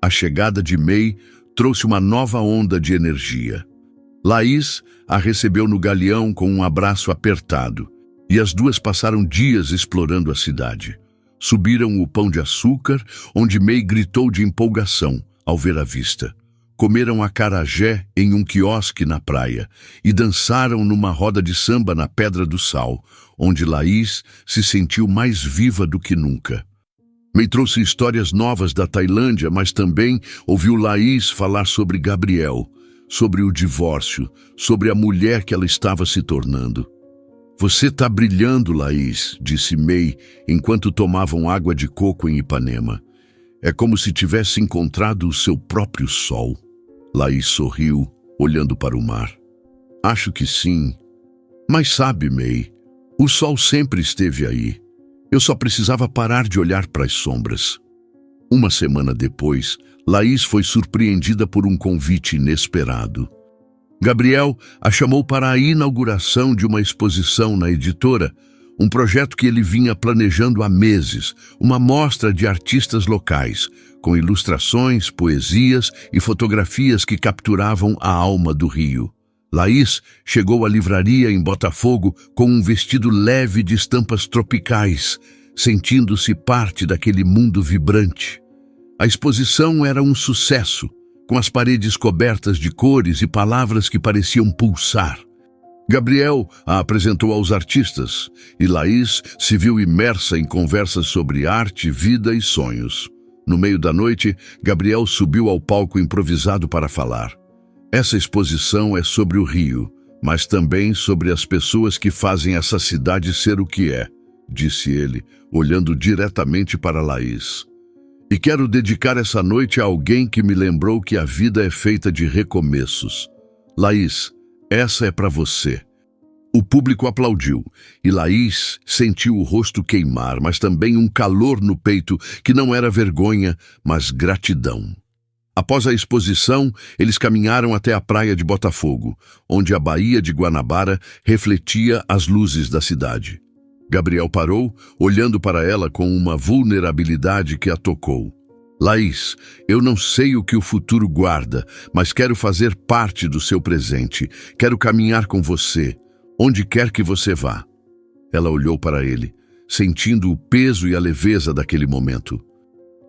A chegada de May trouxe uma nova onda de energia. Laís a recebeu no galeão com um abraço apertado, e as duas passaram dias explorando a cidade. Subiram o Pão de Açúcar, onde May gritou de empolgação ao ver a vista. Comeram acarajé em um quiosque na praia e dançaram numa roda de samba na Pedra do Sal, onde Laís se sentiu mais viva do que nunca. May trouxe histórias novas da Tailândia, mas também ouviu Laís falar sobre Gabriel, sobre o divórcio, sobre a mulher que ela estava se tornando. "Você tá brilhando, Laís", disse May, enquanto tomavam água de coco em Ipanema. "É como se tivesse encontrado o seu próprio sol." Laís sorriu, olhando para o mar. "Acho que sim. Mas sabe, May, o sol sempre esteve aí. Eu só precisava parar de olhar para as sombras." Uma semana depois, Laís foi surpreendida por um convite inesperado. Gabriel a chamou para a inauguração de uma exposição na editora, um projeto que ele vinha planejando há meses, uma mostra de artistas locais, com ilustrações, poesias e fotografias que capturavam a alma do Rio. Laís chegou à livraria em Botafogo com um vestido leve de estampas tropicais, sentindo-se parte daquele mundo vibrante. A exposição era um sucesso, com as paredes cobertas de cores e palavras que pareciam pulsar. Gabriel a apresentou aos artistas e Laís se viu imersa em conversas sobre arte, vida e sonhos. No meio da noite, Gabriel subiu ao palco improvisado para falar. Essa exposição é sobre o Rio, mas também sobre as pessoas que fazem essa cidade ser o que é, disse ele, olhando diretamente para Laís. E quero dedicar essa noite a alguém que me lembrou que a vida é feita de recomeços. Laís, essa é para você. O público aplaudiu, e Laís sentiu o rosto queimar, mas também um calor no peito que não era vergonha, mas gratidão. Após a exposição, eles caminharam até a praia de Botafogo, onde a Baía de Guanabara refletia as luzes da cidade. Gabriel parou, olhando para ela com uma vulnerabilidade que a tocou. Laís, eu não sei o que o futuro guarda, mas quero fazer parte do seu presente. Quero caminhar com você, onde quer que você vá. Ela olhou para ele, sentindo o peso e a leveza daquele momento.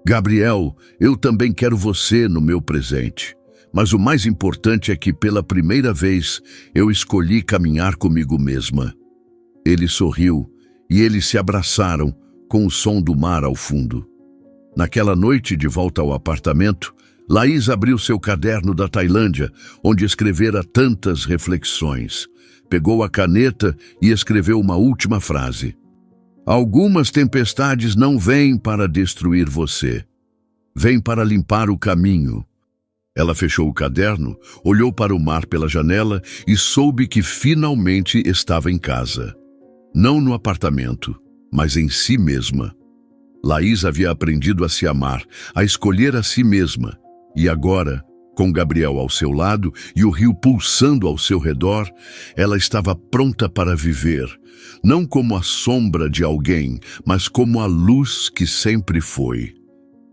Gabriel, eu também quero você no meu presente. Mas o mais importante é que, pela primeira vez, eu escolhi caminhar comigo mesma. Ele sorriu e eles se abraçaram com o som do mar ao fundo. Naquela noite, de volta ao apartamento, Laís abriu seu caderno da Tailândia, onde escrevera tantas reflexões. Pegou a caneta e escreveu uma última frase. Algumas tempestades não vêm para destruir você. Vêm para limpar o caminho. Ela fechou o caderno, olhou para o mar pela janela e soube que finalmente estava em casa. Não no apartamento, mas em si mesma. Laís havia aprendido a se amar, a escolher a si mesma. E agora, com Gabriel ao seu lado e o rio pulsando ao seu redor, ela estava pronta para viver, não como a sombra de alguém, mas como a luz que sempre foi.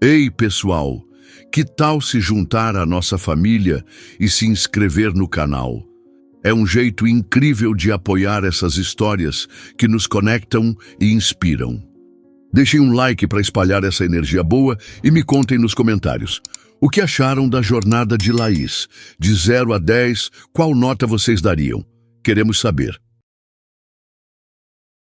Ei, pessoal, que tal se juntar à nossa família e se inscrever no canal? É um jeito incrível de apoiar essas histórias que nos conectam e inspiram. Deixem um like para espalhar essa energia boa e me contem nos comentários. O que acharam da jornada de Laís? De 0 a 10, qual nota vocês dariam? Queremos saber.